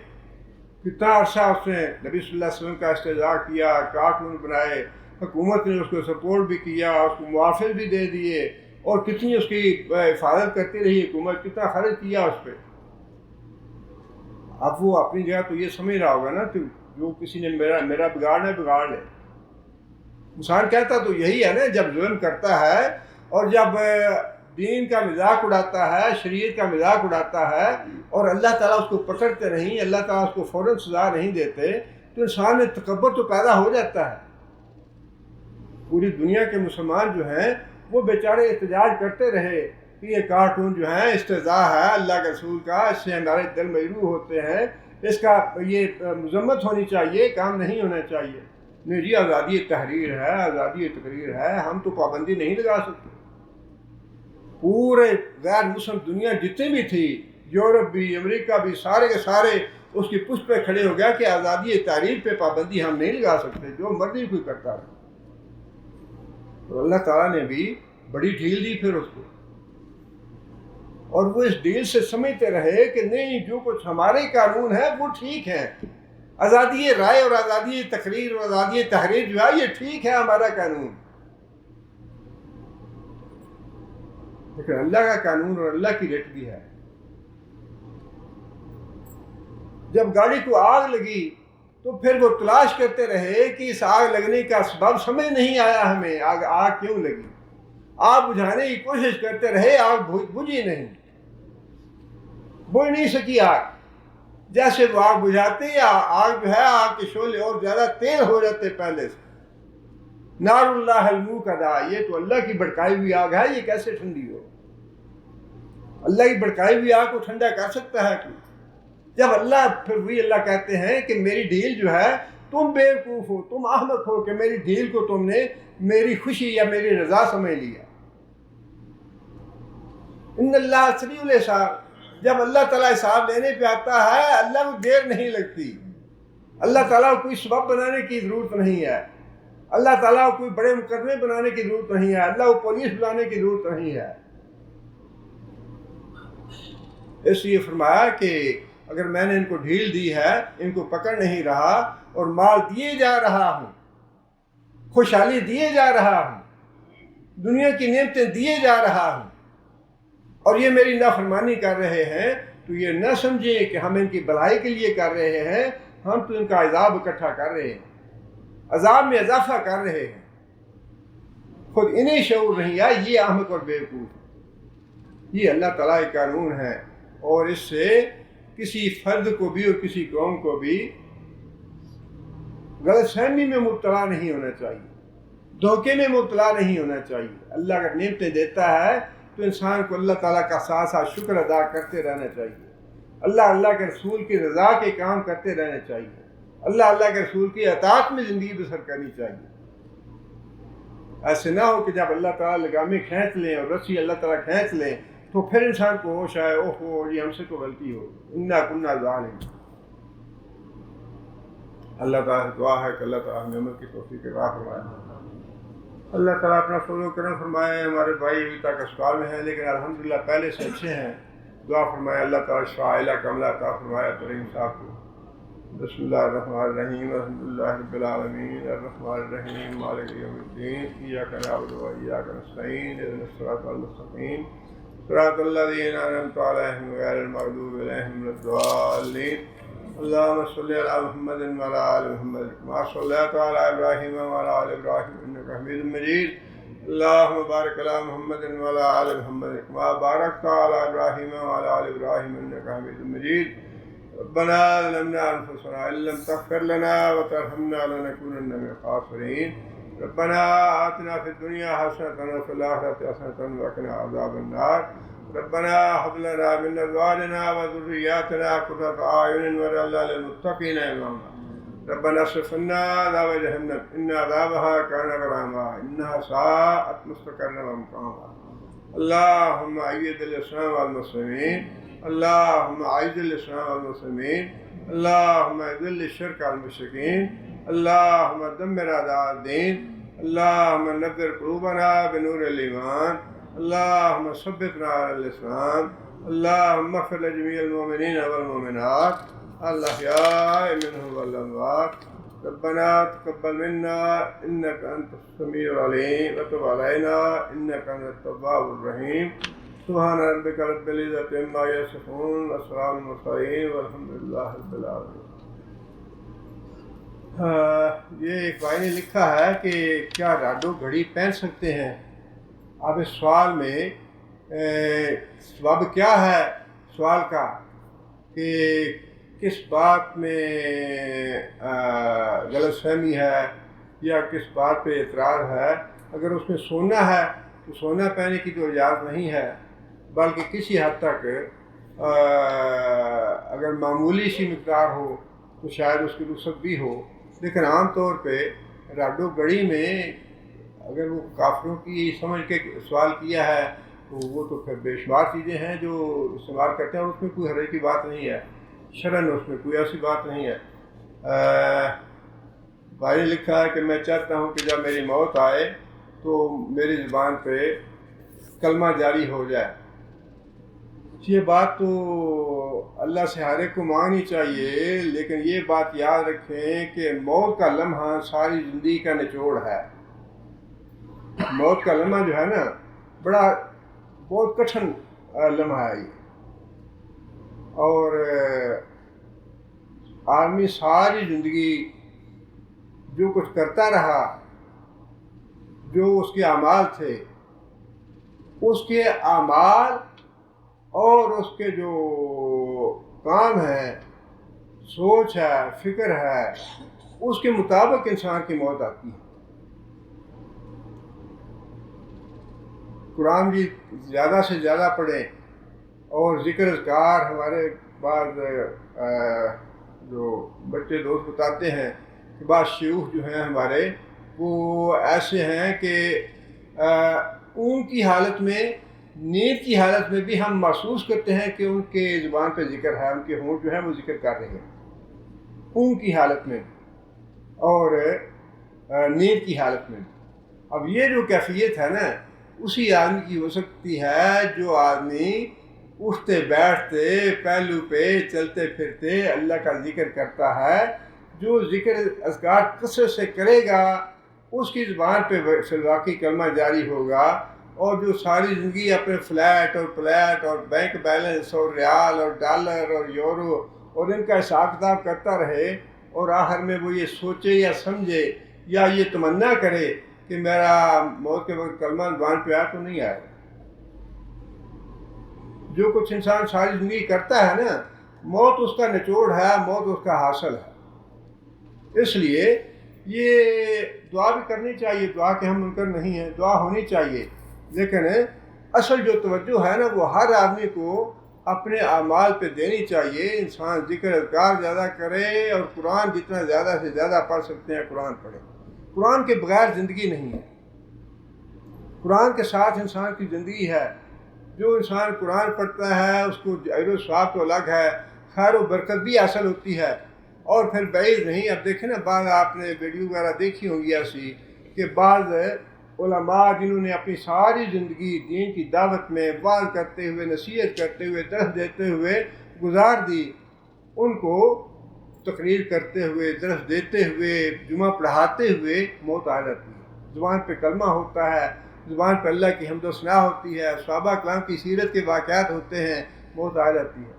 Speaker 2: کتنا عرصہ اس نے نبی صلی اللہ علیہ وسلم کا استہزاء کیا، کارٹون بنائے، حکومت نے اس کو سپورٹ بھی کیا، اس کو معافذ بھی دے دیے، اور کتنی اس کی حفاظت کرتی رہی حکومت، کتنا خرچ کیا اس پہ۔ اب وہ اپنی جگہ تو یہ سمجھ رہا ہوگا نا کہ جو کسی نے میرا بگاڑنا ہے بگاڑ لے۔ انسان کہتا تو یہی ہے نا، جب ظلم کرتا ہے اور جب دین کا مذاق اڑاتا ہے، شریعت کا مذاق اڑاتا ہے، اور اللہ تعالیٰ اس کو پکڑتے نہیں، اللہ تعالیٰ اس کو فوراً سزا نہیں دیتے، تو انسان میں تکبر تو پیدا ہو جاتا ہے۔ پوری دنیا کے مسلمان جو ہیں وہ بیچارے احتجاج کرتے رہے کہ یہ کارٹون جو ہے استہزاء ہے اللہ کے رسول کا، اس سے ہمارے دل مجروح ہوتے ہیں، اس کا یہ مذمت ہونی چاہیے، کام نہیں ہونا چاہیے۔ نہیں جی، آزادی تحریر ہے، آزادی تقریر ہے، ہم تو پابندی نہیں لگا سکتے۔ پورے غیر مسلم دنیا جتنی بھی تھی، یورپ بھی، امریکہ بھی، سارے کے سارے اس کی پشت پہ کھڑے ہو گیا کہ آزادی تحریر پہ پابندی ہم نہیں لگا سکتے، جو مرضی کوئی کرتا رہے۔ تو اللہ تعالیٰ نے بھی بڑی ڈھیل دی پھر اس کو، اور وہ اس ڈھیل سے سمجھتے رہے کہ نہیں، جو کچھ ہمارے قانون ہے وہ ٹھیک ہے، آزادی رائے اور آزادی تقریر اور آزادی تحریر جو ہے یہ ٹھیک ہے ہمارا قانون۔ لیکن اللہ کا قانون اور اللہ کی رٹ بھی ہے۔ جب گاڑی کو آگ لگی تو پھر وہ تلاش کرتے رہے کہ اس آگ لگنے کا سبب سمجھ نہیں آیا ہمیں، آگ کیوں لگی، آگ بجھانے کی کوشش کرتے رہے، آگ بجھی نہیں، بجھ نہیں سکی آگ۔ جیسے وہ آگ بجھاتے یا آگ جو ہے آگ کے شعلے اور زیادہ تیز ہو جاتے پہلے سے۔ نار اللہ الموقدہ، یہ تو اللہ کی بھڑکائی ہوئی آگ ہے، یہ کیسے ٹھنڈی ہو؟ اللہ کی بھڑکائی ہوئی آگ کو ٹھنڈا کر سکتا ہے کوئی؟ جب اللہ، پھر وہی اللہ کہتے ہیں کہ میری ڈھیل جو ہے، تم بیوقوف ہو، تم احمق ہو کہ میری ڈھیل کو تم نے میری خوشی یا میری رضا سمجھ لیا۔ ان اللہ سریع الحساب، جب اللہ تعالیٰ حساب لینے پہ آتا ہے اللہ کو دیر نہیں لگتی۔ اللہ تعالیٰ کو کوئی سبب بنانے کی ضرورت نہیں ہے، اللہ تعالیٰ کو کوئی بڑے مقدمے بنانے کی ضرورت نہیں ہے، اللہ کو پولیس بلانے کی ضرورت نہیں ہے۔ اس لیے فرمایا کہ اگر میں نے ان کو ڈھیل دی ہے، ان کو پکڑ نہیں رہا، اور مال دیے جا رہا ہوں، خوشحالی دیے جا رہا ہوں، دنیا کی نعمتیں دیے جا رہا ہوں، اور یہ میری نافرمانی کر رہے ہیں، تو یہ نہ سمجھیں کہ ہم ان کی بھلائی کے لیے کر رہے ہیں، ہم تو ان کا عذاب اکٹھا کر رہے ہیں، عذاب میں اضافہ کر رہے ہیں۔ خود انہیں شعور نہیں ہے، یہ احمق اور بیوقوف۔ یہ اللہ تعالیٰ کا قانون ہے، اور اس سے کسی فرد کو بھی اور کسی قوم کو بھی غلط فہمی میں مبتلا نہیں ہونا چاہیے، دھوکے میں مبتلا نہیں ہونا چاہیے۔ اللہ اگر نعمتیں دیتا ہے تو انسان کو اللہ تعالیٰ کا ساتھ ساتھ شکر ادا کرتے رہنا چاہیے، اللہ کے رسول کی رضا کے کام کرتے رہنا چاہیے، اللہ کے رسول کی اطاعت میں زندگی بسر کرنی چاہیے۔ ایسے نہ ہو کہ جب اللہ تعالیٰ لگامیں کھینچ لیں اور رسی اللہ تعالیٰ کھینچ لیں تو پھر انسان کو ہوش آئے، اوہو یہ ہم سے تو غلطی ہو، انا کنا ظالمین۔ اللہ تعالیٰ سے دعا ہے کہ اللہ تعالیٰ ہمیں عمل کی توفیق عطا فرمائے۔ اللہ تعالیٰ اپنا فضل و کرم فرمائے۔ ہمارے بھائی ابھی تک اسپتال میں ہیں لیکن الحمدللہ پہلے سے اچھے ہیں، دعا فرمائے اللہ تعالیٰ شفا عاجلہ کاملہ عطا فرمائے ترین صاحب کو۔ بسم اللہ الرحمن الرحیم، الحمدللہ رب العالمین، الرحمن الرحیم، مالک یوم الدین، ایاک نعبد و ایاک نستعین، اهدنا الصراط المستقیم، صراط الذین انعمت علیہم غیر المغضوب علیہم ولا الضالین۔ اللهم صل على محمد وعلى آل محمد كما صليت على إبراهيم وعلى آل إبراهيم إنك حميد مجيد۔ اللهم بارك على محمد وعلى آل محمد كما باركت على إبراهيم وعلى آل إبراهيم إنك حميد مجيد۔ ربنا ظلمنا أنفسنا إن لم تغفر لنا وترحمنا لنكونن من الخاسرين۔ ربنا آتنا في الدنيا حسنة وفي الآخرة حسنة وقنا عذاب النار۔ ربنا هب لنا من أزواجنا وذرياتنا قرة أعين واجعلنا للمتقين إماما۔ ربنا اصرف عنا عذاب جهنم إن عذابها كان غراما إنها ساءت مستقرا ومقاما۔ اللهم أيد الإسلام والمسلمين، اللهم أعز الإسلام والمسلمين، اللهم أذل الشرك والمشركين، اللهم دمر أعداء الدين، اللهم نذر قلوبنا بنور الإيمان، اللهم ثبتنا على الإسلام، اللهم اغفر لجميع المؤمنين والمؤمنات الأحياء منهم والأموات۔ ربنا تقبل منا إنك أنت السميع العليم وتب علينا إنك أنت التواب الرحيم۔ سبحان ربك رب العزة عما يصفون وسلام على المرسلين والحمد لله رب العالمين۔ یہ ایک بھائی نے لکھا ہے کہ کیا راڈو گھڑی پہن سکتے ہیں؟ اب اس سوال میں سبب کیا ہے سوال کا کہ کس بات میں غلط فہمی ہے یا کس بات پہ اعتراض ہے۔ اگر اس میں سونا ہے تو سونا پہننے کی تو اجازت نہیں ہے، بلکہ کسی حد تک اگر معمولی سی مقدار ہو تو شاید اس کی رخصت بھی ہو، لیکن عام طور پہ راڈو گڑی میں اگر وہ کافروں کی سمجھ کے سوال کیا ہے تو وہ تو پھر بے شمار چیزیں ہیں جو استعمال کرتے ہیں اور اس میں کوئی حرج کی بات نہیں ہے، شرعاً اس میں کوئی ایسی بات نہیں ہے۔ بھائی نے لکھا ہے کہ میں چاہتا ہوں کہ جب میری موت آئے تو میری زبان پہ کلمہ جاری ہو جائے۔ یہ بات تو اللہ سے ہر ایک کو مانگنی چاہیے، لیکن یہ بات یاد رکھیں کہ موت کا لمحہ ساری زندگی کا نچوڑ ہے۔ موت کا لمحہ جو ہے نا بہت کٹھن لمحہ ہے یہ، اور آدمی ساری زندگی جو کچھ کرتا رہا، جو اس کے اعمال تھے، اس کے اعمال اور اس کے جو کام ہیں، سوچ ہے، فکر ہے، اس کے مطابق انسان کی موت آتی ہے۔ قرآن بھی زیادہ سے زیادہ پڑھیں، اور ذکر اذکار ہمارے بعض جو بچے دوست بتاتے ہیں کہ بعض شیوخ جو ہیں ہمارے، وہ ایسے ہیں کہ اونگ کی حالت میں، نیند کی حالت میں بھی ہم محسوس کرتے ہیں کہ ان کے زبان پہ ذکر ہے، ان کے ہونٹ جو ہیں وہ ذکر کر رہے ہیں، اونگ کی حالت میں اور نیند کی حالت میں۔ اب یہ جو کیفیت ہے نا، اسی آدمی کی ہو سکتی ہے جو آدمی اٹھتے بیٹھتے، پہلو پہ چلتے پھرتے اللہ کا ذکر کرتا ہے۔ جو ذکر اذکار کثرت سے کرے گا، اس کی زبان پہ واقعی کلمہ جاری ہوگا، اور جو ساری زندگی اپنے فلیٹ اور پلیٹ اور بینک بیلنس اور ریال اور ڈالر اور یورو اور ان کا حساب کتاب کرتا رہے، اور آخر میں وہ یہ سوچے یا سمجھے یا یہ تمنا کرے کہ میرا موت کے وقت کلمہ زبان پہ آیا تو نہیں آئے۔ جو کچھ انسان ساری زندگی کرتا ہے نا، موت اس کا نچوڑ ہے، موت اس کا حاصل ہے۔ اس لیے یہ دعا بھی کرنی چاہیے، دعا کے ہم منکر نہیں ہیں، دعا ہونی چاہیے، لیکن اصل جو توجہ ہے نا وہ ہر آدمی کو اپنے اعمال پہ دینی چاہیے۔ انسان ذکر اذکار زیادہ کرے، اور قرآن جتنا زیادہ سے زیادہ پڑھ سکتے ہیں قرآن پڑھیں۔ قرآن کے بغیر زندگی نہیں ہے، قرآن کے ساتھ انسان کی زندگی ہے۔ جو انسان قرآن پڑھتا ہے اس کو اجر و ثواب تو الگ ہے، خیر و برکت بھی حاصل ہوتی ہے، اور پھر بعید نہیں۔ اب دیکھیں نا، بعض آپ نے ویڈیو وغیرہ دیکھی ہوں گی ایسی کہ بعض علماء جنہوں نے اپنی ساری زندگی دین کی دعوت میں وعظ کرتے ہوئے، نصیحت کرتے ہوئے، درس دیتے ہوئے گزار دی، ان کو تقریر کرتے ہوئے، درس دیتے ہوئے، جمعہ پڑھاتے ہوئے موت آ جاتی ہے۔ زبان پہ کلمہ ہوتا ہے، زبان پہ اللہ کی حمد و ثنا ہوتی ہے، صحابہ کرام کی سیرت کے واقعات ہوتے ہیں، موت آ جاتی ہے۔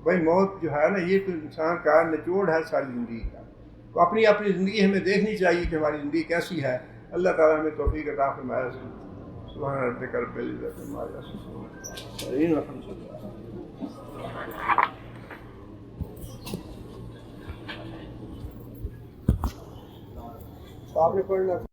Speaker 2: بھائی موت جو ہے نا، یہ تو انسان کا نچوڑ ہے ساری زندگی کا۔ تو اپنی زندگی ہمیں دیکھنی چاہیے کہ ہماری زندگی کیسی ہے۔ اللہ تعالیٰ ہمیں توفیق عطا فرمائے۔ سبحان ربک رب العزت عما یصفون۔ آپ نے پڑھنا